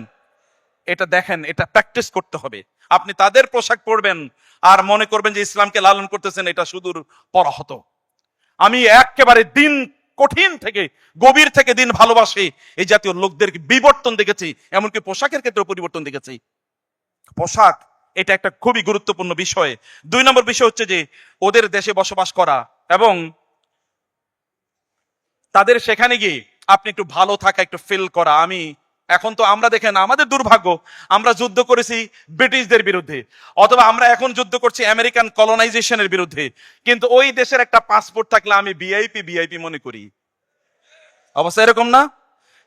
এটা দেখেন, এটা প্র্যাকটিস করতে হবে। আপনি তাদের পোশাক পরবেন আর মনে করবেন যে ইসলামকে লালন করতেছেন, এটা সুদূর পরাহত। আমি একেবারে দিন কঠিন থেকে গভীর থেকে দিন ভালোবাসি এই জাতীয় লোকদের বিবর্তন দেখেছি, এমনকি পোশাকের ক্ষেত্রে পরিবর্তন দেখেছি। পোশাক এটা একটা খুবই গুরুত্বপূর্ণ বিষয়। 2 নম্বর বিষয় হচ্ছে যে ওদের দেশে বসবাস করা এবং তাদের সেখানে গিয়ে আপনি একটু ভালো থাকা, একটু ফিল করা। এখন তো আমরা দেখেন আমাদের দুর্ভাগ্য, আমরা যুদ্ধ করেছি ব্রিটিশদের বিরুদ্ধে, অথবা আমরা এখন যুদ্ধ করছি আমেরিকান কলোনাইজেশনের বিরুদ্ধে, কিন্তু ওই দেশের একটা পাসপোর্ট থাকলে আমি ভিআইপি মনে করি। অবস্থা এরকম না?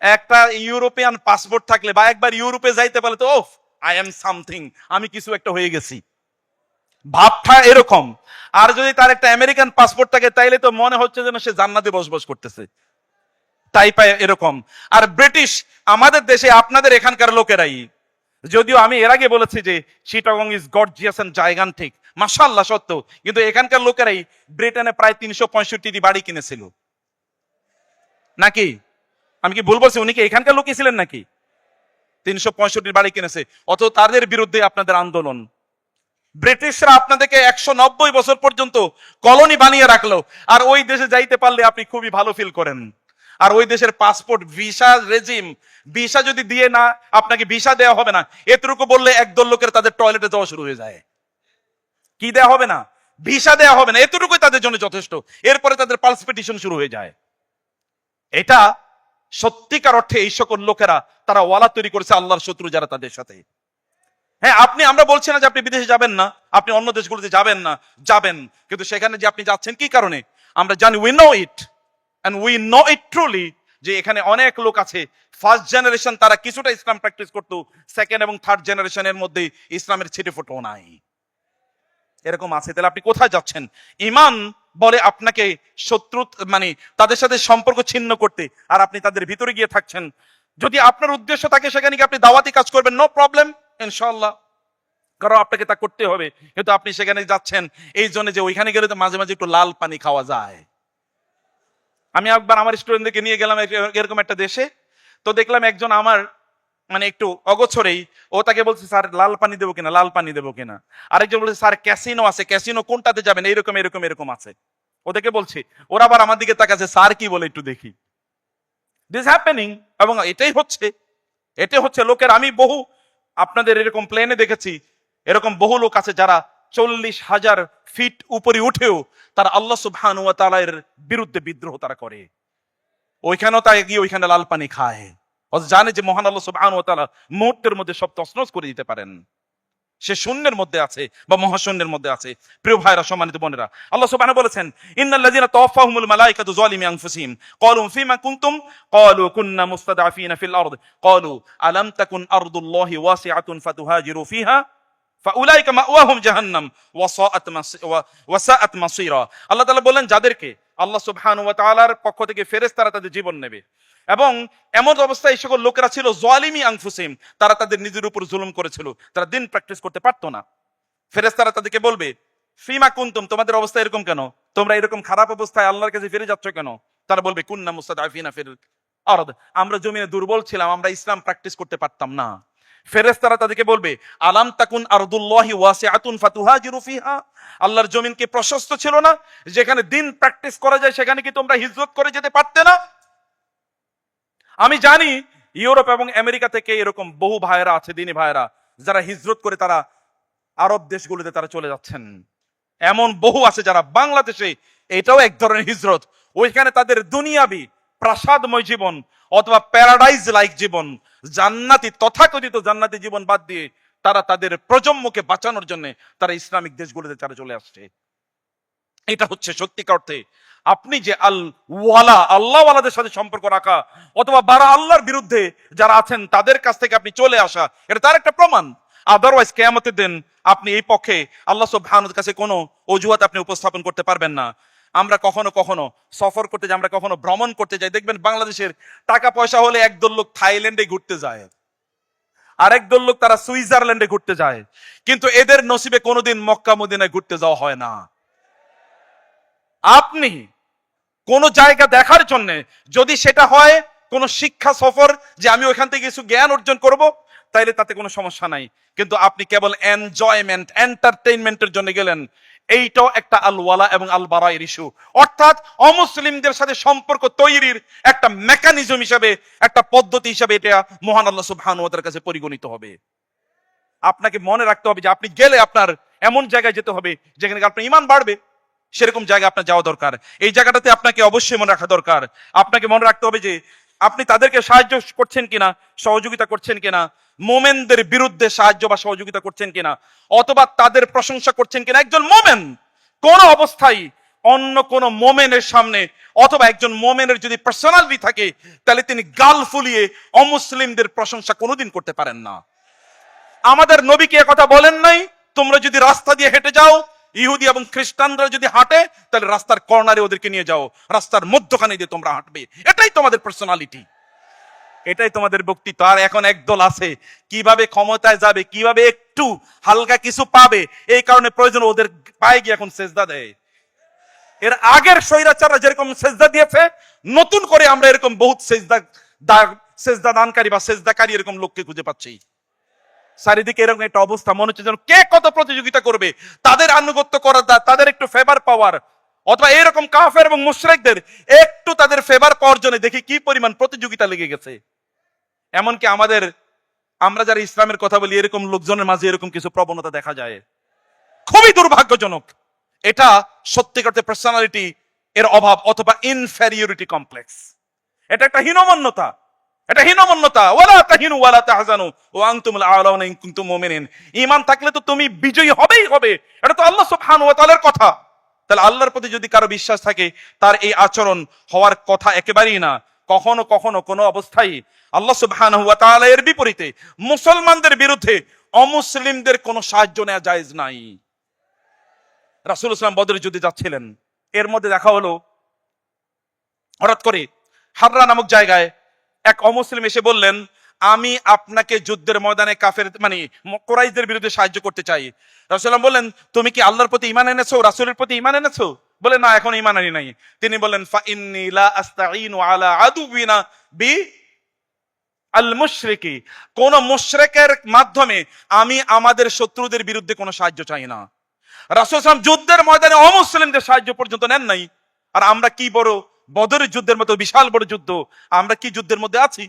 একটা ইউরোপিয়ান পাসপোর্ট থাকলে বা একবার ইউরোপে যাইতে পারলে তো ওফ, আই এম সামথিং, আমি কিছু একটা হয়ে গেছি, ভাবটা এরকম। আর যদি তার একটা আমেরিকান পাসপোর্ট থাকে তাইলে তো মনে হচ্ছে যেন সে জান্নাতে বসবাস করতেছে, তাই পায় এরকম। আর ব্রিটিশ আমাদের দেশে আপনাদের এখানকার লোকেরাই, যদিও আমি এর আগে বলেছি যে Chittagong is gorgeous and gigantic, মাশাআল্লাহ সত্য, কিন্তু এখানকার লোকেরাই ব্রিটেনে প্রায় 365টি বাড়ি কিনেছিল নাকি? আমি কি ভুল বলছি? উনি কি এখানকার লোকই ছিলেন নাকি? 365 বাড়ি কিনেছে, অথচ তাদের বিরুদ্ধে আপনাদের আন্দোলন। ব্রিটিশরা আপনাদেরকে 190 বছর পর্যন্ত কলোনি বানিয়ে রাখলো, আর ওই দেশে যাইতে পারলে আপনি খুবই ভালো ফিল করেন। আর ওই দেশের পাসপোর্ট ভিসা রেজিম, ভিসা যদি দিয়ে না, আপনাকে ভিসা দেওয়া হবে না, এতটুকু বললে একদল লোকের তাদের টয়লেটে যাওয়া শুরু হয়ে যায়। কি দেওয়া হবে না? ভিসা দেওয়া হবে না, এতটুকুই তাদের জন্য যথেষ্ট। এরপরে তাদের পালস পিটিশন শুরু হয়ে যায়। এটা সত্যিকার অর্থে এই সকল লোকেরা তারা ওয়ালা তৈরি করেছে আল্লাহর শত্রু যারা তাদের সাথে। হ্যাঁ, আমরা বলছি না যে আপনি বিদেশে যাবেন না, আপনি অন্য দেশগুলোতে যাবেন না, যাবেন, কিন্তু সেখানে যে আপনি যাচ্ছেন কি কারণে আমরা জানি, we know it and we know it truly, যে এখানে অনেক লোক আছে ফার্স্ট জেনারেশন তারা কিছুটা ইসলাম প্র্যাকটিস করতো, সেকেন্ড এবং থার্ড জেনারেশনের মধ্যে ইসলামের ছিটে ফোটো নাই, এরকম আছে। তাহলে আপনি কোথায় যাচ্ছেন? ইমান বলে আপনাকে শত্রু মানে তাদের সাথে সম্পর্ক ছিন্ন করতে, আর আপনি তাদের ভিতরে গিয়ে থাকছেন। যদি আপনার উদ্দেশ্য থাকে সেখানে কি আপনি দাওয়াতি কাজ করবেন, নো প্রবলেম, ইনশাআল্লাহ, কারণ আপনাকে তা করতে হবে। কিন্তু আপনি সেখানে যাচ্ছেন এই জন্য যে ওইখানে গেলে তো মাঝে মাঝে একটু লাল পানি খাওয়া যায়। আমি একবার আমার স্টুডেন্টদেরকে নিয়ে গেলাম এরকম একটা দেশে, তো দেখলাম একজন আমার একটু অগোছরেই, ও তাকে বলছে স্যার লাল পানি দেবো কিনা, লাল পানি দেবো কিনা। আরেকজন বলছে স্যার ক্যাসিনো আছে, ক্যাসিনো কোনটাতে যাবেন, এইরকম এরকম এরকম আছে। ওদেরকে বলছি, ওরা আবার আমার দিকে তাকাচ্ছে, স্যার কি বলে একটু দেখি। দিস হ্যাপেনিং, এবং এটাই হচ্ছে লোকের। আমি বহু আপনাদের এরকম প্লেনে দেখেছি, এরকম বহু লোক আছে যারা 40,000 ফিট উপরে উঠেও তারা আল্লাহ সুবহানাহু ওয়া তাআলার বিরুদ্ধে বিদ্রোহ তারা করে। ওইখানেও তাই গিয়ে ওইখানে লাল পানি খায়। অথচ জানে যে মহান আল্লাহ সুবহানাহু ওয়া তাআলা মুহূর্তের মধ্যে সব তছনছ করে দিতে পারেন। সে শূন্যের মধ্যে আছে বা মহাশূন্যের মধ্যে আছে। প্রিয় ভাইরা, সম্মানিত বোনেরা, আল্লাহ সুবহানাহু বলেছেন, ইন্নাল্লাযীনা তাওয়াফাহুমুল মালায়েকাতু যালিমি আনফুসিহিম ক্বালু ফীমা কুনতুম ক্বালু কুন্না মুস্তাদআফিনা ফিল আরদ ক্বালু আলাম তাকুন আরদুল্লাহি ওয়াসিআতুন ফাতুহাজিরু ফিহা ফাউলাইকা মাওয়াহুম জাহান্নাম ওয়াসাআত মাসীরা। আল্লাহ তাআলা বলেন, যাদেরকে আল্লাহ সুবহানাহু ওয়া তাআলার পক্ষ থেকে ফেরেশতারা তাদের জীবন নেবে, এবং এমন অবস্থায় এই সকল লোকেরা ছিল যালিমি আনফুসিহিম, তারা তাদের নিজের উপর জুলুম করেছিল, তারা দিন প্র্যাকটিস করতে পারতো না। ফেরেশতারা তাদেরকে বলবে, ফিমা কুনতুম, তোমাদের অবস্থা এরকম কেন, তোমরা এরকম খারাপ অবস্থায় আল্লাহর কাছে ফিরে যাচ্ছ কেন? তারা বলবে, কুন্না মুস্তাদআফিনা ফিল আরদ, আমরা জমিনে দুর্বল ছিলাম, আমরা ইসলাম প্র্যাকটিস করতে পারতাম না। ফেরেশতারা তাদেরকে বলবে, আলাম তাকুন আরদুল্লাহি ওয়াসিআতুন ফাতুহাজিরু ফিহা, আল্লাহর জমিন কি প্রশস্ত ছিল না, যেখানে দিন প্র্যাকটিস করা যায়, সেখানে কি তোমরা হিজরত করে যেতে পারতে না? আমি জানি ইউরোপ এবং আমেরিকা থেকে এরকম বহু ভাইয়েরা আছে, দিনী ভাইয়েরা, যারা হিজরত করে তারা আরব দেশগুলোতে তারা চলে যাচ্ছেন। এমন বহু আছে যারা বাংলাদেশে, এটাও এক ধরনের হিজরত, ওইখানে তাদের দুনিয়াবি প্রাসাদময় জীবন অথবা প্যারাডাইজ লাইক জীবন, জান্নাতি তথাকথিত জান্নাতি জীবন বাদ দিয়ে তারা তাদের প্রজন্মকে বাঁচানোর জন্য তারা ইসলামিক দেশগুলোতে তারা চলে আসছে। এটা হচ্ছে সত্যিকার অর্থে আপনি যে আল ওয়ালা, আল্লাহ ওয়ালাদের সাথে সম্পর্ক রাখা, অথবা বারা আল্লাহর বিরুদ্ধে যারা আছেন তাদের কাছ থেকে আপনি চলে আসা, এটা তার একটা প্রমাণ। আদারওয়াইজ কিয়ামতের দিন আপনি এই পক্ষে আল্লাহ সুবহানাহু ওয়া তাআলার কাছে কোনো অজুহাত আপনি উপস্থাপন করতে পারবেন না। আমরা কখনো কখনো সফর করতে যাই, আমরা কখনো ভ্রমণ করতে যাই, দেখবেন বাংলাদেশের টাকা পয়সা হলে একদল লোক থাইল্যান্ডে ঘুরতে যায়, আরেক দল লোক তারা সুইজারল্যান্ডে ঘুরতে যায়, কিন্তু এদের নসিবে কোনোদিন মক্কা মদিনায় ঘুরতে যাওয়া হয় না। আপনি কোন জায়গা দেখার জন্য যদি সেটা হয় কোন শিক্ষা সফর, যে আমি ওইখান থেকে কিছু জ্ঞান অর্জন করব, তাইলে তাতে কোনো সমস্যা নাই। কিন্তু আপনি কেবল এনজয়মেন্ট, এন্টারটেইনমেন্টের জন্য গেলেন, এইটাও একটা আল ওয়ালা এবং আল বারায়ের ইস্যু। অর্থাৎ অমুসলিমদের সাথে সম্পর্ক তৈরির একটা মেকানিজম হিসাবে, একটা পদ্ধতি হিসাবে এটা মহান আল্লাহ সুবহানাহু ওয়া তাআলার কাছে পরিগণিত হবে। আপনাকে মনে রাখতে হবে যে আপনি গেলে আপনার এমন জায়গায় যেতে হবে যেখানে আপনার ঈমান বাড়বে, সেরকম জায়গা আপনার যাওয়া দরকার। এই জায়গাটাতে আপনাকে অবশ্যই মনে রাখা দরকার। আপনাকে মনে রাখতে হবে যে আপনি তাদেরকে সাহায্য করছেন কিনা, সহযোগিতা করছেন কিনা, মোমেনদের বিরুদ্ধে সাহায্য বা সহযোগিতা করছেন কিনা, অথবা তাদের প্রশংসা করছেন কিনা। একজন মোমেন কোন অবস্থায় অন্য কোন মোমেনের সামনে, অথবা একজন মোমেনের যদি পার্সোনালিটি থাকে, তাহলে তিনি গাল ফুলিয়ে অমুসলিমদের প্রশংসা কোনোদিন করতে পারেন না। আমাদের নবী কি কথা বলেন নাই, তোমরা যদি রাস্তা দিয়ে হেঁটে যাও, ইহুদি এবং খ্রিস্টানরা যদি হাঁটে, তাহলে রাস্তার কর্নারে ওদেরকে নিয়ে যাও, রাস্তার মধ্যখানে দিয়ে তোমরা হাঁটবে। এটাই তোমাদের পার্সোনালিটি, এটাই তোমাদের বক্তৃত্ব। আর এখন একদল আছে কিভাবে ক্ষমতায় যাবে, কিভাবে একটু হালকা কিছু পাবে, এই কারণে প্রয়োজন ওদের পায়ে গিয়ে এখন সেজদা দেয়। এর আগের স্বৈরাচাররা যেরকম সেজদা দিয়েছে, নতুন করে আমরা এরকম বহুত সেজদা দানকারী বা সেজদাকারী এরকম লোককে খুঁজে পাচ্ছি। চারিদিকে এরকম একটা অবস্থা, মনে হচ্ছে যেন কে কত প্রতিযোগিতা করবে, তাদের আনুগত্য করার, তাদের একটু ফেভার পাওয়ার, অথবা এরকম কাফের এবং মুশরিকদের একটু তাদের ফেভার পাওয়ার জন্য দেখি কি পরিমাণ প্রতিযোগিতা লেগে গেছে। এমনকি আমরা যারা ইসলামের কথা বলি, এরকম লোকজনের মাঝে এরকম কিছু প্রবণতা দেখা যায়, খুবই দুর্ভাগ্যজনক। এটা সত্যিকার পার্সোনালিটি এর অভাব, অথবা ইনফেরিয়রিটি কমপ্লেক্স। এটা একটা হীনমন্যতা, এটা হীনমন্যতা। ওয়ালা তাহিনু ওয়ালা তাহজানু ওয়া আনতুমুল আ'লাউনা ইন কুনতুম মুমিনিন। ঈমান থাকলে তো তুমি বিজয়ী হবেই হবে, এটা তো আল্লাহ সুবহানাহু ওয়া তাআলার কথা। তাহলে আল্লাহর প্রতি যদি কারো বিশ্বাস থাকে, তার এই আচরণ হওয়ার কথা একেবারেই না। কখনো কখনো কোনো অবস্থায় আল্লাহ সুবহানাহু ওয়া তাআলা এর বিপরীতে মুসলমানদের বিরুদ্ধে অমুসলিমদের কোনো সাহায্য নেওয়া জায়েজ নাই। রাসূলুল্লাহ সাল্লাল্লাহু আলাইহি ওয়াসাল্লাম বদরের যুদ্ধে যাচ্ছিলেন, এর মধ্যে দেখা হলো হঠাৎ করে হাররা নামক জায়গায় এক অমুসলিম এসে বললেন, আমি আপনাকে যুদ্ধের ময়দানে কাফের মানে কুরাইশদের বিরুদ্ধে সাহায্য করতে চাই। রাসূলুল্লাহ বললেন, তুমি কি আল্লাহর প্রতি ঈমান এনেছো, রাসূলের প্রতি ঈমান এনেছো? বলে, না, এখন ঈমান আনি নাই। তিনি বললেন, ফা ইন্নী লা আস্তাঈনু আলা আদুবিনা বি আল মুশরিকি, কোন মুশরিকের মাধ্যমে আমি আমাদের শত্রুদের বিরুদ্ধে কোনো সাহায্য চাই না। রাসূল সাল্লাল্লাহু আলাইহি ওয়াসাল্লাম যুদ্ধের ময়দানে অমুসলিমদের সাহায্য পর্যন্ত নেন নাই। আর আমরা কি বড় বদরের যুদ্ধের মতো বিশাল বড় যুদ্ধ, আমরা কি যুদ্ধের মধ্যে আছি?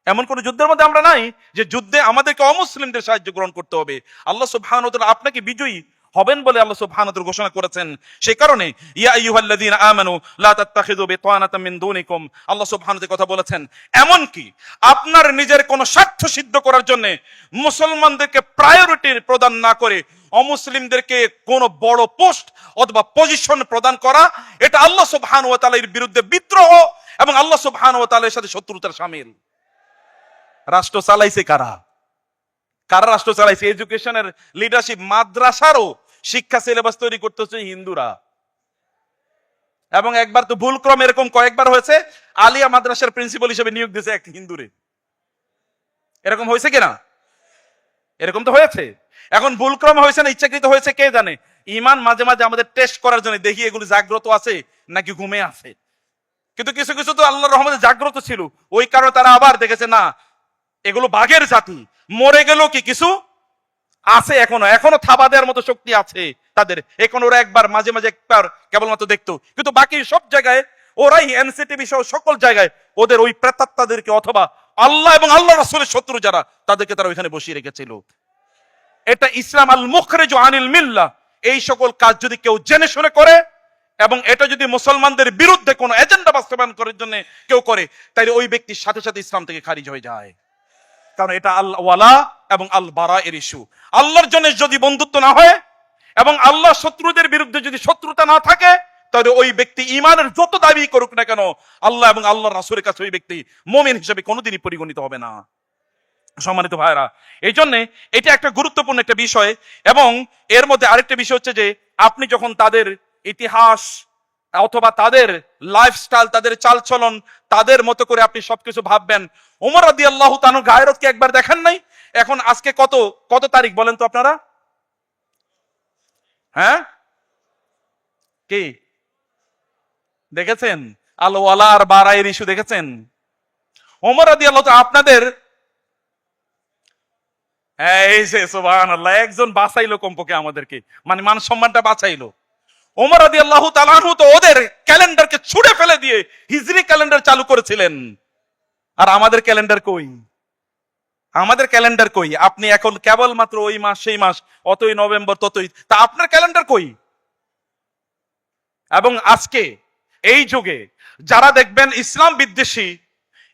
এমন কোন যুদ্ধের মধ্যে আমরা নাই যে যুদ্ধে আমাদেরকে অমুসলিমদের সাহায্য গ্রহণ করতে হবে। আল্লাহ সুবহানাহু ওয়া তাআলা আপনাকে বিজয়ী হবেন বলে আল্লাহ সুবহানাহু ওয়া তাআলা ঘোষণা করেছেন। সেই কারণে ইয়া আইয়ুহাল্লাযীনা আমানু লা তাত্তাখিযু বিতানাতাম মিন দুনিকুম, আল্লাহ সুবহানাহু ওয়া তাআলা কথা বলেছেন এমন কি আপনার নিজের কোন স্বার্থ সিদ্ধ করার জন্য মুসলমানদেরকে প্রায়োরিটি প্রদান না করে অমুসলিমদেরকে কোন বড় পোস্ট অথবা পজিশন প্রদান করা, এটা আল্লাহ সুবহানাহু ওয়া তাআলার বিরুদ্ধে বিদ্রোহ এবং আল্লাহ সুবহানাহু ওয়া তাআলার সাথে শত্রুতার শামিল। রাষ্ট্র চালাইছে কারা? কারা রাষ্ট্র চালাইছে? এডুকেশনের লিডারশিপ, মাদ্রাসারও শিক্ষা সিলেবাস তৈরি করতে হচ্ছে হিন্দুরা। এবং একবার তো ভুলক্রমে এরকম কয়েকবার হয়েছে, আলিয়া মাদ্রাসার প্রিন্সিপাল হিসেবে নিয়োগ দিয়েছে এক হিন্দুরে। এরকম হয়েছে কিনা? এরকম তো হয়েছে। এখন ভুলক্রমে হয়েছে না ইচ্ছাকৃত হয়েছে কে জানে। ইমান মাঝে মাঝে আমাদের টেস্ট করার জন্য দেখি এগুলো জাগ্রত আছে নাকি ঘুমে আছে। কিন্তু কিছু কিছু তো আল্লাহর রহমতে জাগ্রত ছিল, ওই কারণে তারা আবার দেখেছে না এগুলো বাঘের জাতি, মরে গেল কি কিছু আছে, এখনো থাবা দেওয়ার মতো শক্তি আছে তাদের। এখন ওরা একবার মাঝে মাঝে একবার কেবলমাত্র দেখতো, কিন্তু বাকি সব জায়গায় ওরাই এনসিটিভি সহ সকল জায়গায় ওদের ওই প্রেতাত্মাদেরকে অথবা আল্লাহ এবং আল্লাহ রাসূলের শত্রু যারা তাদেরকে তারা ওইখানে বসিয়ে রেখেছিল। এটা ইসলাম আল মুখরিজু আনিল মিল্লাহ। এই সকল কাজ যদি কেউ জেনে শুনে করে এবং এটা যদি মুসলমানদের বিরুদ্ধে কোনো এজেন্ডা বাস্তবায়ন করার জন্য কেউ করে, তাহলে ওই ব্যক্তির সাথে সাথে ইসলাম থেকে খারিজ হয়ে যায়। কারণ এটা আল ওয়ালা এবং আল বারা এর ইস্যু। আল্লাহর জন্য যদি বন্ধুত্ব না হয় এবং আল্লাহ শত্রুদের বিরুদ্ধে যদি শত্রুতা না থাকে, তাহলে ওই ব্যক্তি ইমানের যত দাবি করুক না কেন, আল্লাহ এবং আল্লাহর রাসূলের কাছে ওই ব্যক্তি মুমিন হিসেবে কোনোদিনই পরিগণিত হবে না। সম্মানিত ভাইরা, এই জন্য এটা একটা গুরুত্বপূর্ণ একটা বিষয়। এবং এর মধ্যে আরেকটা বিষয় হচ্ছে যে আপনি যখন তাদের ইতিহাস অথবা তাদের লাইফস্টাইল, তাদের চালচলন, তাদের মতো করে আপনি সবকিছু ভাববেন। ওমর রাদিয়াল্লাহু তাআলা গায়রতকে একবার দেখেন নাই? এখন আজকে কত কত তারিখ বলেন তো আপনারা? হ্যাঁ, কি দেখেছেন? আল ওয়ালা আর বারায়ের ইস্যু দেখেছেন? ওমর রাদিয়াল্লাহু তাআলা আপনাদের এই যে সুবহানাল্লাহ, একজন বাঁচাইলো কমপক্ষে আমাদেরকে, মানে মান সম্মানটা বাঁচাইলো। ওমর রাদিয়াল্লাহু তাআলা আনহু তো ওদের ক্যালেন্ডারকে ছুঁড়ে ফেলে দিয়ে হিজরি ক্যালেন্ডার চালু করেছিলেন। আর আমাদের ক্যালেন্ডার কই? আমাদের ক্যালেন্ডার কই? আপনি এখন কেবলমাত্র ওই মাস সেই মাস, অতই নভেম্বর ততই, তা আপনার ক্যালেন্ডার কই? এবং আজকে এই যুগে যারা দেখবেন ইসলাম বিদ্বেষী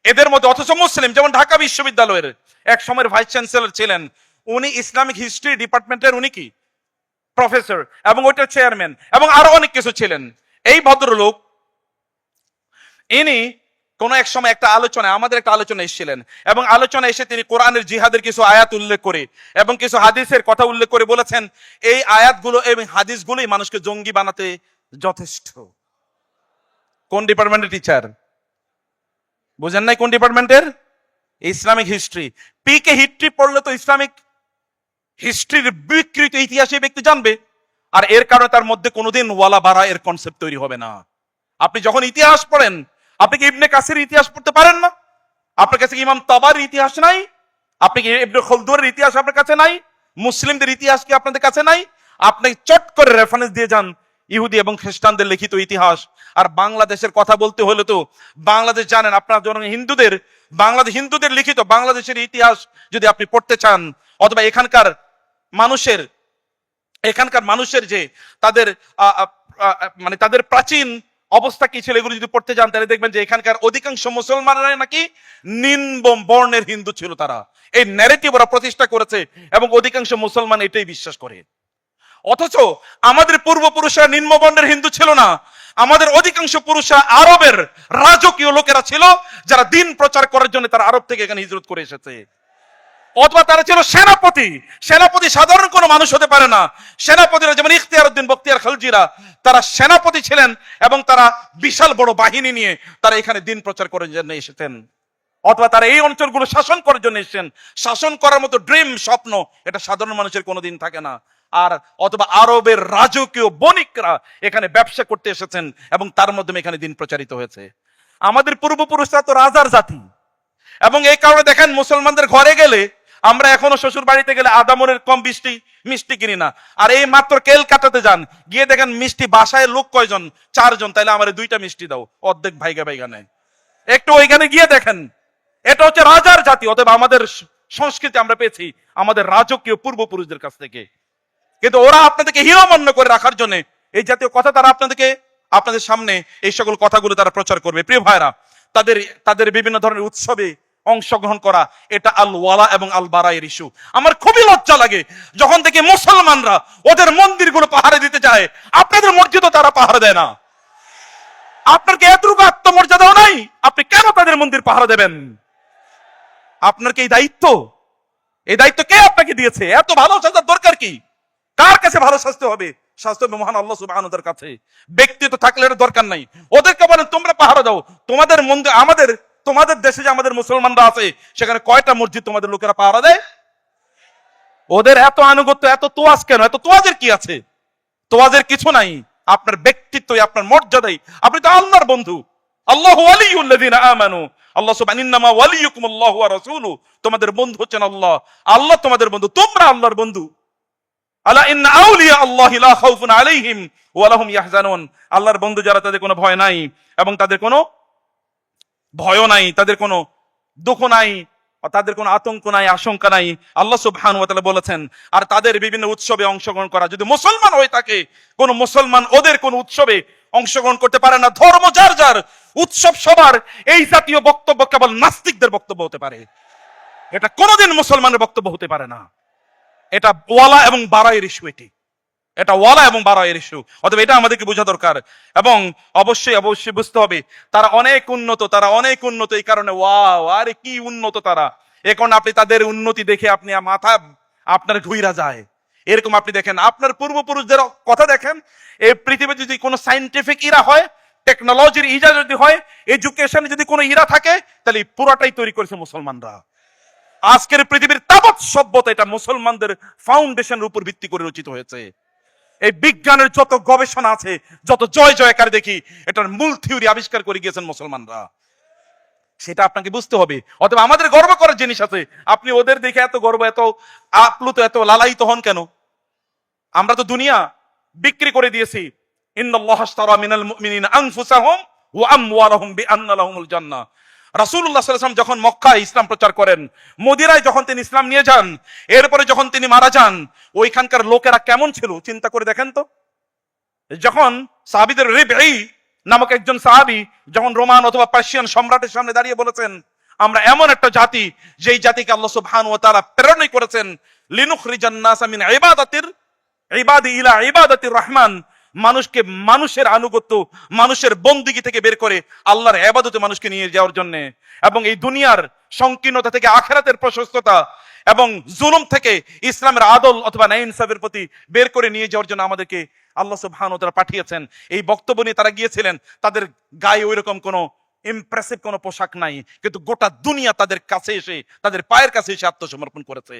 এদের মধ্যে, অথচ মুসলিম, যেমন ঢাকা বিশ্ববিদ্যালয়ের এক সময়ের ভাইস চ্যান্সেলর ছিলেন, উনি ইসলামিক হিস্ট্রি ডিপার্টমেন্টের উনি কি প্রফেসর এবং ওইটার চেয়ারম্যান এবং আরো অনেক কিছু ছিলেন। এই ভদ্রলোক ইনি কোন এক সময় একটা আলোচনায়, আমাদের একটা আলোচনা এসেছিলেন এবং আলোচনা এসে তিনি কোরআনের জিহাদের কিছু আয়াত উল্লেখ করে এবং কিছু হাদিসের কথা উল্লেখ করে বলেছেন এই আয়াতগুলো এবং হাদিসগুলোই মানুষকে জঙ্গি বানাতে যথেষ্ট। কোন ডিপার্টমেন্টের টিচার? বুঝেন নাই কোন ডিপার্টমেন্টের? Islamic history. পিকে হিস্ট্রি পড়লে তো ইসলামিক হিস্ট্রির বিকৃত ইতিহাস এই ব্যক্তি জানবে, আর এর কারণে তার মধ্যে কোনোদিন ওয়ালা বারা এর কনসেপ্ট তৈরি হবে না। আপনি যখন ইতিহাস পড়েন, আপনি কি ইবনে কাসির ইতিহাস পড়তে পারেন না? আপনার কাছে ইমাম তাবারির ইতিহাস নাই? আপনি কি ইবনে খলদুনের ইতিহাস আপনার কাছে নাই? মুসলিমদের ইতিহাস কি আপনাদের কাছে নাই? আপনি চট করে রেফারেন্স দিয়ে যান ইহুদি এবং খ্রিস্টানদের লিখিত ইতিহাস। আর বাংলাদেশের কথা বলতে হলে তো বাংলাদেশ জানেন, আপনার যখন হিন্দুদের লিখিত বাংলাদেশের ইতিহাস যদি আপনি পড়তে চান, অথবা এখানকার মানুষের যে তাদের মানে তাদের প্রাচীন অবস্থা কি ছিল, এগুলো যদি পড়তে যান, তাহলে দেখবেন যে এখানকার অধিকাংশ মুসলমানরা নাকি নিম্ন বর্ণের হিন্দু ছিল। তারা এই ন্যারেটিভ ওরা প্রতিষ্ঠা করেছে এবং অধিকাংশ মুসলমান এটাই বিশ্বাস করে। অথচ আমাদের পূর্বপুরুষরা নিম্ন বর্ণের হিন্দু ছিল না। আমাদের অধিকাংশ পুরুষরা আরবের রাজকীয় লোকেরা ছিল, যারা দিন প্রচার করার জন্য তারা আরব থেকে এখানে হিজরত করে এসেছে। অথবা তারা ছিল সেনাপতি। সেনাপতি সাধারণ কোনো মানুষ হতে পারে না। সেনাপতিরা যেমন ইখতিয়ার উদ্দিন বখতিয়ার খলজিরা, তারা সেনাপতি ছিলেন এবং তারা বিশাল বড় বাহিনী নিয়ে তারা এখানে দিন প্রচার করার জন্য এসেছেন। অথবা তারা এই অঞ্চলগুলো শাসন করার জন্য এসেছেন। শাসন করার মতো ড্রিম, স্বপ্ন, এটা সাধারণ মানুষের কোনোদিন থাকে না। আর অথবা আরবের রাজকীয় বণিকরা এখানে ব্যবসা করতে এসেছেন এবং তার মাধ্যমে এখানে দিন প্রচারিত হয়েছে। আমাদের পূর্বপুরুষরা তো রাজার জাতি এবং এই কারণে দেখেন মুসলমানদের ঘরে গেলে আমরা এখনো শ্বশুর বাড়িতে গেলে আদামরের কম মিষ্টি কিনি না। আর এই মাত্র কেলকাতাতে যান, গিয়ে দেখেন মিষ্টি বাসায় লোক কয়জন? 4 জন, তাইলে আমার 2টা মিষ্টি দাও, অর্ধেক ভাইগা নেয়। একটু ওইখানে গিয়ে দেখেন, এটা হচ্ছে রাজার জাতি। অতএব আমাদের সংস্কৃতি আমরা পেয়েছি আমাদের রাজকীয় পূর্বপুরুষদের কাছ থেকে। কিন্তু ওরা আপনাদেরকে হীনমন্য করে রাখার জন্য এই জাতীয় কথা তারা আপনাদের সামনে এই সকল কথাগুলো তারা প্রচার করবে। প্রিয় ভাইরা, তাদের বিভিন্ন ধরনের উৎসবে অংশগ্রহণ করা, এটা আল ওয়ালা এবং আল বারায়ের ইস্যু। আমার খুবই লজ্জা লাগে যখন থেকে মুসলমানরা ওদের মন্দিরগুলো পাহারা দিতে যায়, আপনাদের মসজিদও তারা পাহারা দেয় না। আপনার কি এতটুকু আত্মমর্যাদাও নাই? আপনি কেন তাদের মন্দির পাহারা দেবেন? আপনার কি এই দায়িত্ব কে আপনাকে দিয়েছে? এত ভালো সাজার দরকার কি? কার কাছে ভালো স্বাস্থ্য হবে? স্বাস্থ্য হবে মহান আল্লাহ সুবহানাহু ওয়া তাআলার কাছে। ব্যক্তিত্ব থাকলে এটা দরকার নাই। ওদেরকে বলেন তোমরা পাহারা দাও। তোমাদের মন্দির, তোমাদের দেশে যে আমাদের মুসলমানরা আছে সেখানে কয়টা মসজিদ তোমাদের লোকেরা পাহারা দেয়? ওদের এত আনুগত্য, এত তোয়াজ কেন? এত তোয়াজের কি আছে? তোয়াজের কিছু নাই। আপনার ব্যক্তিত্বই, আপনার মর্যাদাই। আপনি তো আল্লাহর বন্ধু। আল্লাহু ওয়ালিয়ুল্লাযিনা আমানু। আল্লাহ সুবহানাহু ইন্নামা ওয়ালিয়ুকুমুল্লাহু ওয়া রাসূলুহু। তোমাদের বন্ধু হচ্ছেন আল্লাহ, আল্লাহ তোমাদের বন্ধু, তোমরা আল্লাহর বন্ধু। আলা ইন্না আউলিয়া আল্লাহি লা খাউফুন আলাইহিম ওয়া লাহুম ইয়াহজানুন। আল্লাহর বন্ধু যারা, তাদের কোনো ভয় নাই এবং তাদের কোনো ভয়ও নাই, তাদের কোনো দুঃখ নাই, তাদের কোনো আতঙ্ক নাই, আশঙ্কা নাই। আল্লাহ সুবহানাহু ওয়া তাআলা বলেছেন, আর তাদের বিভিন্ন উৎসবে অংশগ্রহণ করা, যদি মুসলমান হয়ে থাকে, কোন মুসলমান ওদের কোন উৎসবে অংশগ্রহণ করতে পারে না। ধর্ম যার যার, উৎসব সবার। এই জাতীয় বক্তব্য কেবল নাস্তিকদের বক্তব্য হতে পারে, এটা কোনোদিন মুসলমানের বক্তব্য হতে পারে না। এটা ওয়ালা এবং বারায়ের ইস্যু, এটা ওয়ালা এবং বারায়ের ইস্যু। অতএব এটা আমাদেরকে বোঝা দরকার এবং অবশ্যই বুঝতে হবে তারা অনেক উন্নত। এই কারণে ওয়াও, আরে কি উন্নত তারা! এখন আপনি তাদের উন্নতি দেখে আপনি মাথা আপনার ঘুইরা যায়। এরকম আপনি দেখেন, আপনার পূর্বপুরুষদের কথা দেখেন। এই পৃথিবীতে যদি কোনো সায়েন্টিফিক ইরা হয়, টেকনোলজির ইজা যদি হয়, এডুকেশনে যদি কোনো ইরা থাকে, তাহলে পুরাটাই তৈরি করেছে মুসলমানরা। আজকের পৃথিবীর তাবৎ সভ্যতা এটা মুসলমানদের ফাউন্ডেশনের উপর ভিত্তি করে রচিত হয়েছে। এই বিজ্ঞানের যত গবেষণা আছে, যত জয়কার দেখি, এটার মূল থিওরি আবিষ্কার করে গিয়েছেন মুসলমানরা। সেটা আপনাকে বুঝতে হবে। অথবা আমাদের গর্ব করার জিনিস আছে, আপনি ওদের দেখে এত গর্ব, এত আপ্লুত, এত লালায়িত হন কেন? আমরা তো দুনিয়া বিক্রি করে দিয়েছি। ইন্নাল্লাহা আশতারা মিনাল মুমিনিনা আনফুসাহুম ওয়া আমওয়ালাহুম বিআন্না লাহুমুল জান্নাহ। রাসূলুল্লাহ সাল্লাল্লাহু আলাইহি ওয়াসাল্লাম যখন মক্কায় ইসলাম প্রচার করেন, মদিনায় যখন তিনি ইসলাম নিয়ে যান, এরপরে যখন তিনি মারা যান, ওইখানকার লোকেরা কেমন ছিল চিন্তা করে দেখেন তো। যখন সাহাবীদের রিবঈ নামক একজন সাহাবী যখন রোমান অথবা পার্সিয়ান সম্রাটের সামনে দাঁড়িয়ে বলেছেন, আমরা এমন একটা জাতি, যেই জাতিকে আল্লাহ সুবহানাহু ওয়া তাআলা প্রেরণা করেছেন লিনুখরিজান নাসা মিন ইবাদি ইলা ইবাদাতির রহমান, মানুষকে মানুষের আনুগত্য, মানুষের বন্দিগি থেকে বের করে আল্লাহর ইবাদতে মানুষকে নিয়ে যাওয়ার জন্য, এবং এই দুনিয়ার সংকীর্ণতা থেকে আখিরাতের প্রশস্ততা এবং জুলুম থেকে ইসলামের আদল অথবা ন্যায় ইনসাফের প্রতি বের করে নিয়ে যাওয়ার জন্য আমাদেরকে আল্লাহ সুবহানাহু ওয়া তাআলা পাঠিয়েছেন। এই বক্তব্য নিয়ে তারা গিয়েছিলেন। তাদের গায়ে ওইরকম কোনো ইমপ্রেসিভ কোনো পোশাক নাই, কিন্তু গোটা দুনিয়া তাদের কাছে এসে, তাদের পায়ের কাছে এসে আত্মসমর্পণ করেছে।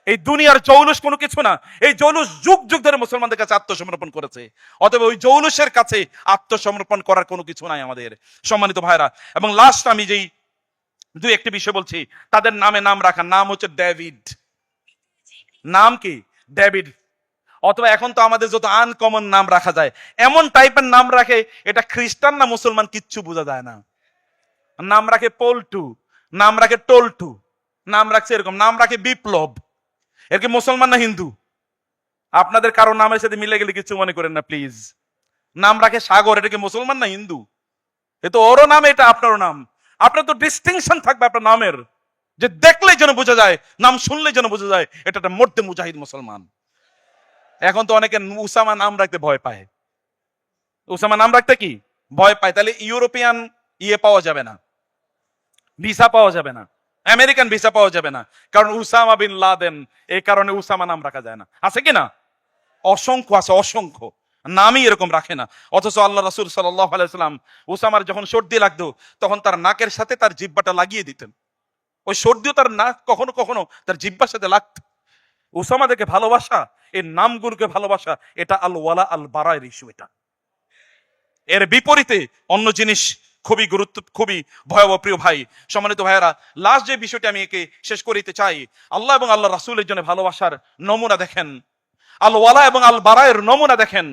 এই দুনিয়ার জৌলুস কোনো কিছু না। এই জৌলুস যুগ যুগ ধরে মুসলমানদের কাছে আত্মসমর্পণ করেছে। অতএব ওই জৌলুসের কাছে আত্মসমর্পণ করার কোনো কিছু নাই আমাদের, সম্মানিত ভাইরা। এবং লাস্ট আমি যেই দুই একটি বিষয় বলছি, তাদের নাম রাখা, নাম হচ্ছে ডেভিড। নাম কি? ডেভিড। অথবা এখন তো আমাদের যত আনকমন নাম রাখা যায়, এমন টাইপের নাম রাখে, এটা খ্রিস্টান না মুসলমান কিচ্ছু বোঝা যায় না। নাম রাখে পল্টু, নাম রাখে টল্টু, নাম রাখছে এরকম, নাম রাখে বিপ্লব। এর কি মুসলমান না হিন্দু? আপনাদের কারো নামের সাথে মিলে গেলে কিছু মনে করেন না প্লিজ। নাম রাখে সাগর, এটা কি মুসলমান না হিন্দু? এ তো ওরও নাম, এটা আপনারও নাম। আপনার তো ডিস্টিংশন থাকবে আপনার নামের, যে দেখলেই যেন বোঝা যায়, নাম শুনলেই যেন বোঝা যায় এটা একটা মর্দে মুজাহিদ মুসলমান। এখন তো অনেকে উসামা নাম রাখতে ভয় পায়। উসামা নাম রাখতে কি ভয় পায়? তাহলে ইউরোপিয়ান পাওয়া যাবে না, ভিসা পাওয়া যাবে না, আমেরিকান ভিসা পাওয়া যাবে না, কারণ উসামা বিন লাদেন। এই কারণে উসামা নাম রাখা যায় না। আছে কি না? অসংখ্য আছে, অসংখ্য নামই এরকম রাখে না। অথচ আল্লাহ রাসূল সাল্লাল্লাহু আলাইহি ওয়াসাল্লাম উসামার যখন সর্দি লাগতো, তখন তার নাকের সাথে তার জিহ্বাটা লাগিয়ে দিতেন। ওই সর্দিও তার নাক কখনো কখনো তার জিহ্বার সাথে লাগতো। উসামা দেখে ভালোবাসা, এই নামগুলোকে ভালোবাসা, এটা আল ওয়ালা আল বারায়ের ইস্যু। এটা এর বিপরীতে অন্য জিনিস খুবই ভয়াবহ। প্রিয় ভাই, সম্মানিত ভাইয়েরা, লাস্ট যে বিষয়টি আমি একে শেষ করিতে চাই, আল্লাহ এবং আল্লাহ রাসূলের জন্য ভালোবাসার নমুনা দেখেন, আল ওয়ালা এবং আল বারায়ের নমুনা দেখেন।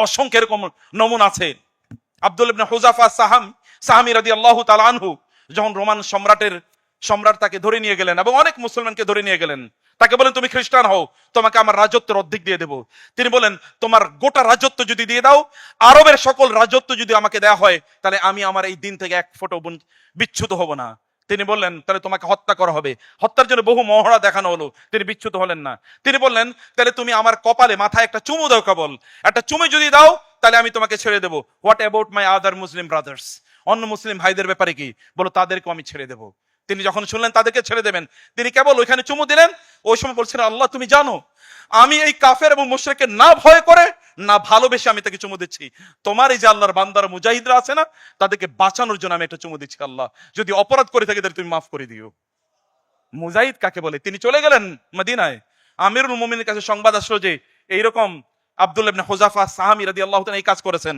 অসংখ্য এরকম নমুনা আছে। আব্দুল ইবনে হুযাফা সাহামী রাদিয়াল্লাহু তাআলা আনহু যখন রোমান সম্রাট তাকে ধরে নিয়ে গেলেন এবং অনেক মুসলমানকে ধরে নিয়ে গেলেন, তাকে বলেন তুমি খ্রিস্টান হও, তোমাকে আমার রাজত্বের অর্ধেক দিয়ে দেব। তিনি বলেন তোমার গোটা রাজত্ব যদি দিয়ে দাও, আরবের সকল রাজত্ব যদি আমাকে দেয়া হয়, তাহলে আমি আমার এই দিন থেকে এক ফোঁটা বিচ্যুত হব না। তিনি বললেন তাহলে তোমাকে হত্যা করা হবে। হত্যার জন্য বহু মহড়া দেখানো হলো, তিনি বিচ্যুত হলেন না। তিনি বললেন তাহলে তুমি আমার কপালে মাথায় একটা চুমু দাও, কেবল একটা চুমু যদি দাও তাহলে আমি তোমাকে ছেড়ে দেবো। What about my other Muslim brothers, অন্য মুসলিম ভাইদের ব্যাপারে কি? বলো তাদেরকেও আমি ছেড়ে দেবো। তিনি যখন শুনলেন তাদেরকে ছেড়ে দেবেন, তিনি কেবল ওইখানে চুমু দিলেন। ওই সময় বলছেন আল্লাহ তুমি জানো আমি এই কাফের এবং মুশরিককে না ভয় করে না ভালোবেসে আমি তাকে চুমু দিচ্ছি। তোমার এই যে আল্লাহর বান্দার মুজাহিদরা আছে না, তাদেরকে বাঁচানোর জন্য আমি একটা চুমু দিচ্ছি। আল্লাহ যদি অপরাধ করে থাকে তাহলে তুমি মাফ করে দিও। মুজাহিদ কাকে বলে? তিনি চলে গেলেন মদিনায়। আমিরুল মুমিনের কাছে সংবাদ আসলো যে এইরকম আব্দুল্লাহ ইবনে হুযাফা সাহামী রাদিয়াল্লাহু তাআলা এই কাজ করেছেন।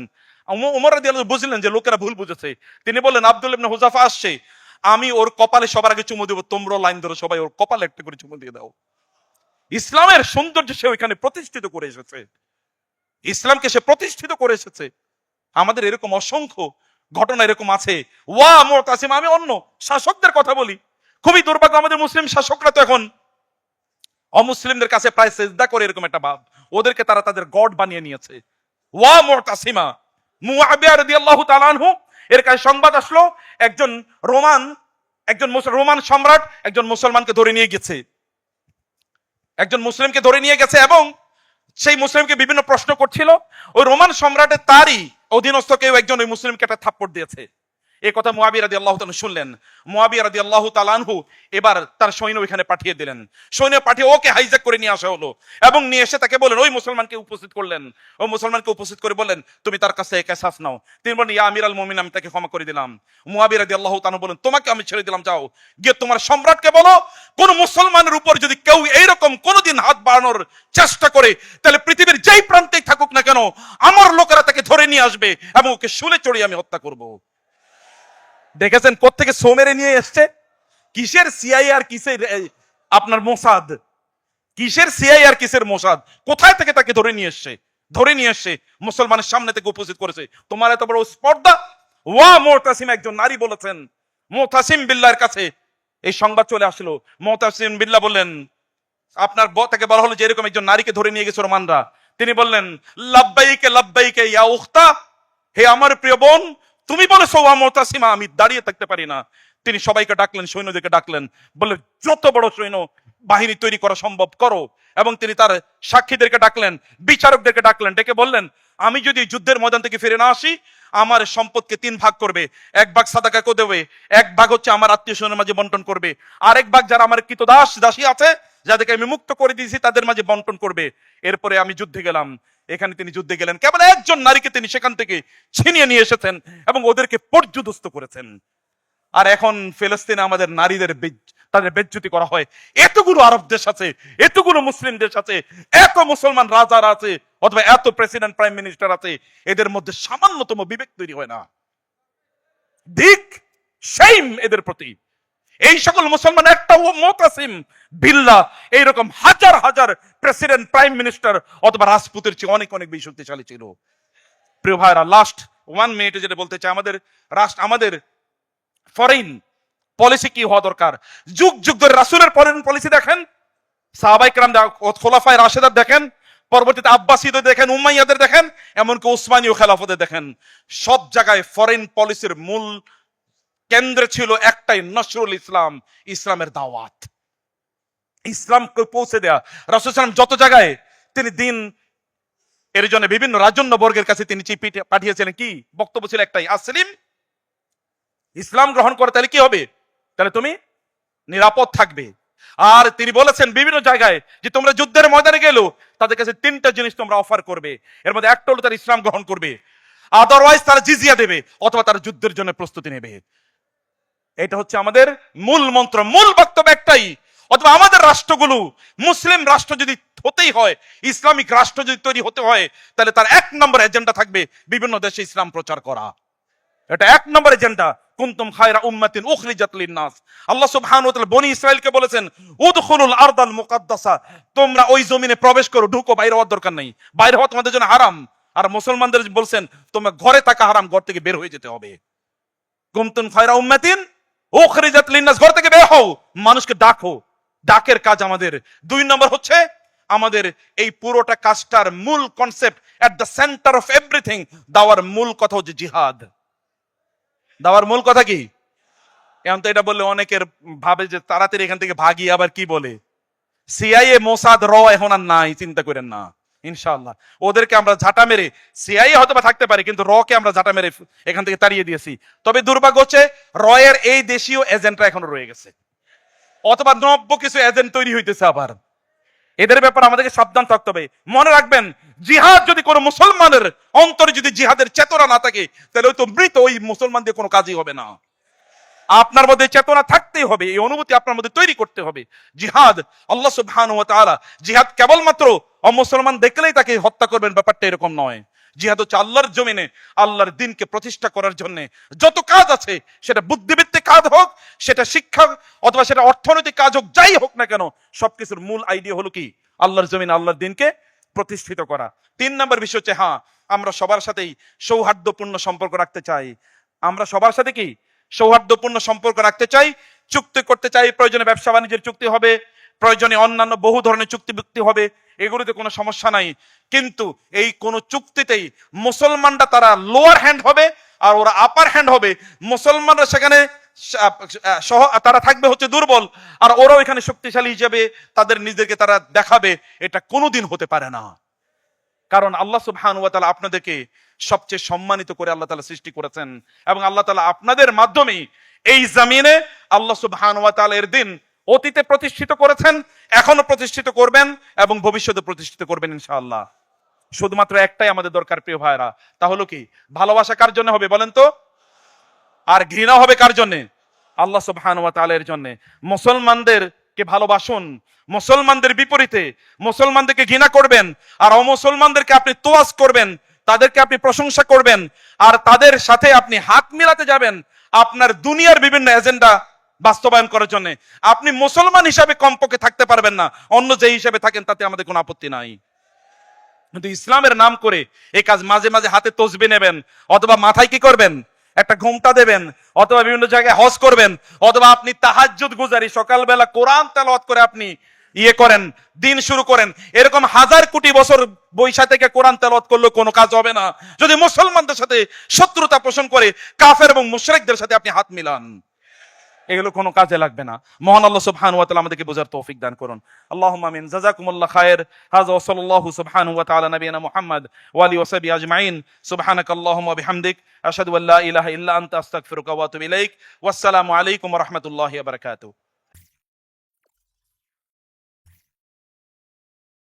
ওমর রাদিয়াল্লাহু বুঝলেন যে লোকেরা ভুল বুঝেছে। তিনি বললেন আব্দুল্লাহ ইবনে হুযাফা আসছে, আমি ওর কপালে সবার আগে চুমু দেব, তোমরাও লাইন ধরো সবাই ওর কপালে একটা করে চুমু দিয়ে দাও। ইসলামের সৌন্দর্য সে ওইখানে প্রতিষ্ঠিত করে এসেছে, ইসলামকে সে প্রতিষ্ঠিত করে এসেছে। আমাদের এরকম অসংখ্য ঘটনা এরকম আছে। ওয়া মুতাসিম, আমি অন্য শাসকদের কথা বলি, খুবই দুর্ভাগ্য আমাদের মুসলিম শাসকরা তো এখন অমুসলিমদের কাছে প্রায় সেজদা করে, এরকম একটা ভাব, ওদেরকে তারা তাদের গড বানিয়ে নিয়েছে। ওয়া মুতাসিমা, মুআবিয়া রাদিয়াল্লাহু তাআলা আনহু এর কাছে সংবাদ আসলো একজন রোমান সম্রাট একজন মুসলমানকে ধরে নিয়ে গেছে, একজন মুসলিমকে ধরে নিয়ে গেছে এবং সেই মুসলিমকে বিভিন্ন প্রশ্ন করছিল। ওই রোমান সম্রাটের তারই অধীনস্থ কেউ একজন ওই মুসলিমকে একটা থাপ্পড় দিয়েছে। এই কথা মুআবিয়া রাদিয়াল্লাহু তাআলা শুনলেন। মুআবিয়া রাদিয়াল্লাহু তাআলা আনহু এবার তার সৈন্য ওইখানে পাঠিয়ে দিলেন। সৈন্য পাঠিয়ে ওকে হাইজ্যাক করে নিয়ে আসা হলো এবং নিয়ে এসে তাকে বলেন, ওই মুসলমানকে উপস্থিত করলেন। ওই মুসলমানকে উপস্থিত করে বললেন তুমি তার কাছে কিসাস নাও। তিনি বলেন ইয়া আমিরাল মুমিনিন, আমি তাকে ক্ষমা করে দিলাম। মুআবিয়া রাদিয়াল্লাহু তাআলা বলেন তোমাকে আমি ছেড়ে দিলাম, যাও গিয়ে তোমার সম্রাটকে বলো কোন মুসলমানের উপর যদি কেউ এইরকম কোনোদিন হাত বাড়ানোর চেষ্টা করে, তাহলে পৃথিবীর যেই প্রান্তেই থাকুক না কেন আমার লোকেরা তাকে ধরে নিয়ে আসবে এবং ওকে শুলে চড়িয়ে আমি হত্যা করব। দেখেছেন কোত্থেকে সোমেরে নিয়ে এসছে? কিসের সিআইএ আর কিসের আপনার মোসাদ, কিসের সিআইএ আর কিসের মোসাদ, কোথায় থেকে তাকে ধরে নিয়ে এসছে? ধরে নিয়ে এসছে মুসলমানের সামনে থেকে উপস্থিত করেছে। তোমার এত বড় স্পর্ধা! ওয়া মুতাসিম, একজন নারী বলেছেন মুতাসিম বিল্লাহর কাছে এই সংবাদ চলে আসলো। মুতাসিম বিল্লাহ বললেন, আপনার তাকে বলা হলো যে এরকম একজন নারীকে ধরে নিয়ে গেছে রোমানরা। তিনি বললেন লাব্বাইকে লাব্বাইকে ইয়া উখতা, হে আমার প্রিয় বোন, তুমি বলেছো ওয়া মুতাসিমা, আমি দাঁড়িয়ে থাকতে পারি না। তিনি সবাইকে ডাকলেন, সৈন্যদেরকে ডাকলেন, বললেন যত বড় সৈন্য বাহিনী তৈরি করা সম্ভব করো। এবং তিনি তার সাক্ষীদেরকে ডাকলেন, বিচারকদেরকে ডাকলেন, ডেকে বললেন আমি যদি যুদ্ধের ময়দান থেকে ফিরে না আসি, আমার সম্পদকে 3 ভাগ করবে। 1 ভাগ সাদাকা করে দেবে, 1 ভাগ হচ্ছে আমার আত্মীয় স্বজনের মাঝে বন্টন করবে, আর 1 ভাগ যারা আমার কৃতদাস দাসী আছে যাদেরকে আমি মুক্ত করে দিয়েছি তাদের মাঝে বন্টন করবে। এরপরে আমি যুদ্ধে গেলাম। এখানে তিনি যুদ্ধে গেলেন, কেবল একজন নারীকে তিনি সেখান থেকে ছিনিয়ে নিয়ে এসেছেন এবং ওদেরকে পর্যুদস্ত করেছেন। আর এখন ফিলিস্তিনে আমাদের নারীদের তাদের বেজ্জতি করা হয়। এতগুলো আরব দেশ আছে, এতগুলো মুসলিম দেশ আছে, এত মুসলমান রাজারা আছে অথবা এত প্রেসিডেন্ট প্রাইম মিনিস্টার আছে, এদের মধ্যে সামান্যতম বিবেক তৈরি হয় না। দিক সেইম এদের প্রতি। এই সকল মুসলমান একটা মুতাসিম বিল্লাহ এইরকম হাজার হাজার প্রেসিডেন্ট প্রাইম মিনিস্টার অথবা রাজপুতের চেয়ে অনেক অনেক বেশি শক্তিশালী ছিল। প্রিয় ভাইরা, লাস্ট 1 মিনিটে যেটা বলতে চাই, আমাদের ফরেন পলিসি কি হওয়া দরকার। যুগ যুগ ধরে রাসূলের ফরেন পলিসি দেখেন, সাহাবায়ে কেরাম খোলাফায়ে রাশেদার দেখেন, পরবর্তীতে আব্বাসীদের দেখেন, উমাইয়াদের দেখেন, এমনকি ওসমানীয় খেলাফতের দেখেন, সব জায়গায় ফরেন পলিসির মূল কেন্দ্রে ছিল একটাই, নসরুল ইসলাম, ইসলামের দাওয়াত, ইসলামকে পৌঁছে দেয়া। রাসূল সাল্লাল্লাহু আলাইহি ওয়াসাল্লাম যত জায়গায় তিনি দিন এর জন্য বিভিন্ন রাজন্য বর্গের কাছে তিনি চিঠি পাঠিয়েছিলেন, কি বক্তব্য ছিল একটাই, আসলিম, ইসলাম গ্রহণ করে তাহলে কি হবে, তাহলে তুমি নিরাপদ থাকবে। আর তিনি বলেছেন বিভিন্ন জায়গায় যে তোমরা যুদ্ধের ময়দানে গেলেও তাদের কাছে 3টা জিনিস তোমরা অফার করবে, এর মধ্যে একটা হলো তারা ইসলাম গ্রহণ করবে, আদারওয়াইজ তারা জিজিয়া দেবে অথবা তারা যুদ্ধের জন্য প্রস্তুতি নেবে। এটা হচ্ছে আমাদের মূল মন্ত্র, মূল বক্তব্য একটাই। অথবা আমাদের রাষ্ট্রগুলো মুসলিম রাষ্ট্র যদি হতেই হয়, ইসলামিক রাষ্ট্র যদি তৈরি হতে হয়, তাহলে তার 1 নম্বর এজেন্ডা থাকবে বিভিন্ন দেশে ইসলাম প্রচার করা। এটা 1 নম্বর এজেন্ডা। কুনতুম খায়রা উম্মাতিন উখরিজাত লিন-নাস, আল্লাহ সুবহানাহু ওয়া তাআলা বনি ইসরাইলকে বলেছেন উদখুলুল আরদাল মুকাদ্দাসা, তোমরা ওই জমিনে প্রবেশ করো, ঢুকো, বাইরে হওয়ার দরকার নেই, বাইরে হওয়া তোমাদের জন্য হারাম। আর মুসলমানদের বলছেন তোমরা ঘরে থাকা হারাম, ঘর থেকে বের হয়ে যেতে হবে। কুনতুম খায়রা উম্মাতিন উখরিজাত লিন-নাস, ঘর থেকে বের হও, মানুষকে ডাকো। ডাকের কাজ আমাদের। 2 নম্বর হচ্ছে আমাদের এই পুরোটা কাজটার মূল concept, at the centre of everything, দাওয়ার মূল কথা হচ্ছে জিহাদ। দাওয়ার মূল কথা কি? এখন তো এটা বললে অনেকের ভাবে যে তাড়াতাড়ি এখান থেকে ভাগি, আবার কি বলে সিআইএ মোসাদ র এখন আর নাই, চিন্তা করেন না, ইনশাআল্লাহ ওদেরকে আমরা ঝাঁটা মেরে, সিআইএ হয়তো বা থাকতে পারে কিন্তু র কে আমরা ঝাঁটা মেরে এখান থেকে তাড়িয়ে দিয়েছি। তবে দুর্ভাগ্য হচ্ছে র এর এই দেশীয় এজেন্টরা এখনো রয়ে গেছে, অথবা নব্য কিছু এজেন্ট তৈরি হইতেছে আবার। এদের ব্যাপারে আমাদেরকে সাবধান থাকতে হবে। মনে রাখবেন, জিহাদ যদি কোনো মুসলমানের অন্তরে যদি জিহাদের চেতনা না থাকে, তাহলে ওই তো মৃত, ওই মুসলমান দিয়ে কোনো কাজই হবে না। আপনার মধ্যে চেতনা থাকতেই হবে, এই অনুভূতি আপনার মধ্যে তৈরি করতে হবে। জিহাদ আল্লাহ সুবহানাহু ওয়া তাআলা, জিহাদ কেবলমাত্র অমুসলমান দেখলেই তাকে হত্যা করবেন ব্যাপারটা এরকম নয়। জিহাদ হচ্ছে আল্লাহর জমিনে আল্লাহর দ্বীনকে প্রতিষ্ঠা করার জন্য যত কাজ আছে, সেটা বুদ্ধিবৃত্তিক কাজ হোক, সেটা শিক্ষা অথবা সেটা অর্থনৈতিক কাজ হোক, যাই হোক না কেন, সবকিছুর মূল আইডিয়া হলো কি? আল্লাহর জমিনে আল্লাহর দ্বীনকে প্রতিষ্ঠিত করা। 3 নম্বর বিষয় হচ্ছে, হ্যাঁ, আমরা সবার সাথেই সৌহার্দ্যপূর্ণ সম্পর্ক রাখতে চাই। আমরা সবার সাথে কি সৌহার্দ্যপূর্ণ সম্পর্ক রাখতে চাই, চুক্তি করতে চাই। প্রয়োজনে ব্যবসা বাণিজ্যের চুক্তি হবে, প্রয়োজনে অন্যান্য বহু ধরনের চুক্তি হবে, এগুলোতে কোনো সমস্যা নাই। কিন্তু এই কোন চুক্তিতেই মুসলমানরা তারা লোয়ার হ্যান্ড হবে আর ওরা আপার হ্যান্ড হবে। মুসলমানরা সেখানে তারা থাকবে হচ্ছে দুর্বল, আর ওরাও এখানে শক্তিশালী হিসেবে তাদের নিজেদেরকে তারা দেখাবে। এটা কোনোদিন হতে পারে না। কারণ আল্লাহ সুবহানাহু ওয়া তাআলা আপনাদেরকে সবচেয়ে সম্মানিত করে আল্লাহ তাআলা সৃষ্টি করেছেন, এবং আল্লাহ তাআলা আপনাদের মাধ্যমে এই জমিনে আল্লাহ সুবহানাহু ওয়া তাআলা এর দিন অতীতে প্রতিষ্ঠিত করেছেন, এখনো প্রতিষ্ঠিত করবেন এবং ভবিষ্যতে প্রতিষ্ঠিত করবেন ইনশাআল্লাহ। শুধুমাত্র একটাই আমাদের দরকার প্রিয় ভাইরা, তা হলো কি? ভালোবাসা কার জন্য হবে বলেন তো? আর ঘৃণা হবে কার জন্য? আল্লাহ সুবহানাহু ওয়া তাআলার জন্য। মুসলমানদেরকে ভালোবাসুন, মুসলমানদের বিপরীতে মুসলমানদেরকে ঘৃণা করবেন, আর অমুসলমানদেরকে আপনি তোয়াজ করবেন, তাদেরকে আপনি প্রশংসা করবেন, আর তাদের সাথে আপনি হাত মিলাতে যাবেন আপনার দুনিয়ার বিভিন্ন এজেন্ডা বাস্তবায়ন করার জন্য। আপনি মুসলমান হিসাবে কমপক্ষে থাকতে পারবেন না, অন্য যে হিসাবে থাকেন তাতে আমাদের কোনো আপত্তি নাই। কিন্তু ইসলামের নাম করে এই কাজ, মাঝে মাঝে হাতে তসবিহ নেবেন, অথবা মাথায় কি করবেন, একটা ঘুমটা দেবেন, অথবা বিভিন্ন জায়গায় হজ করবেন, অথবা আপনি তাহাজ্জুদ গুজারি সকালবেলা কোরআন তেলাওয়াত করে আপনি করেন, দিন শুরু করেন, এরকম হাজার কোটি বছর বৈশা থেকে কোরআন তেলাওয়াত করলেও কোনো কাজ হবে না যদি মুসলমানদের সাথে শত্রুতা পোষণ করে কাফের এবং মুশরিকদের সাথে আপনি হাত মিলান। এগুলো কোনো কাজে লাগবে না। মহান আল্লাহ সুবহানাহু ওয়া তাআলা আমাদেরকে বোঝার তৌফিক দান করুন। আল্লাহুম্মা আমিন। জাযাকুমুল্লাহ খায়ের। হাযা ওয়া সাল্লাল্লাহু সুবহানাহু ওয়া তাআলা নবিয়ানা মুহাম্মদ ওয়া আলিহি ওয়া সাহবিহি আজমাইন। সুবহানাকাল্লাহুম্মা ওয়া বিহামদিক, আশহাদু আল্লা ইলাহা ইল্লা আনতা, আস্তাগফিরুকা ওয়া আতুবু ইলাইক। ওয়াসসালামু আলাইকুম ওয়া রাহমাতুল্লাহি ওয়া বারাকাতুহু।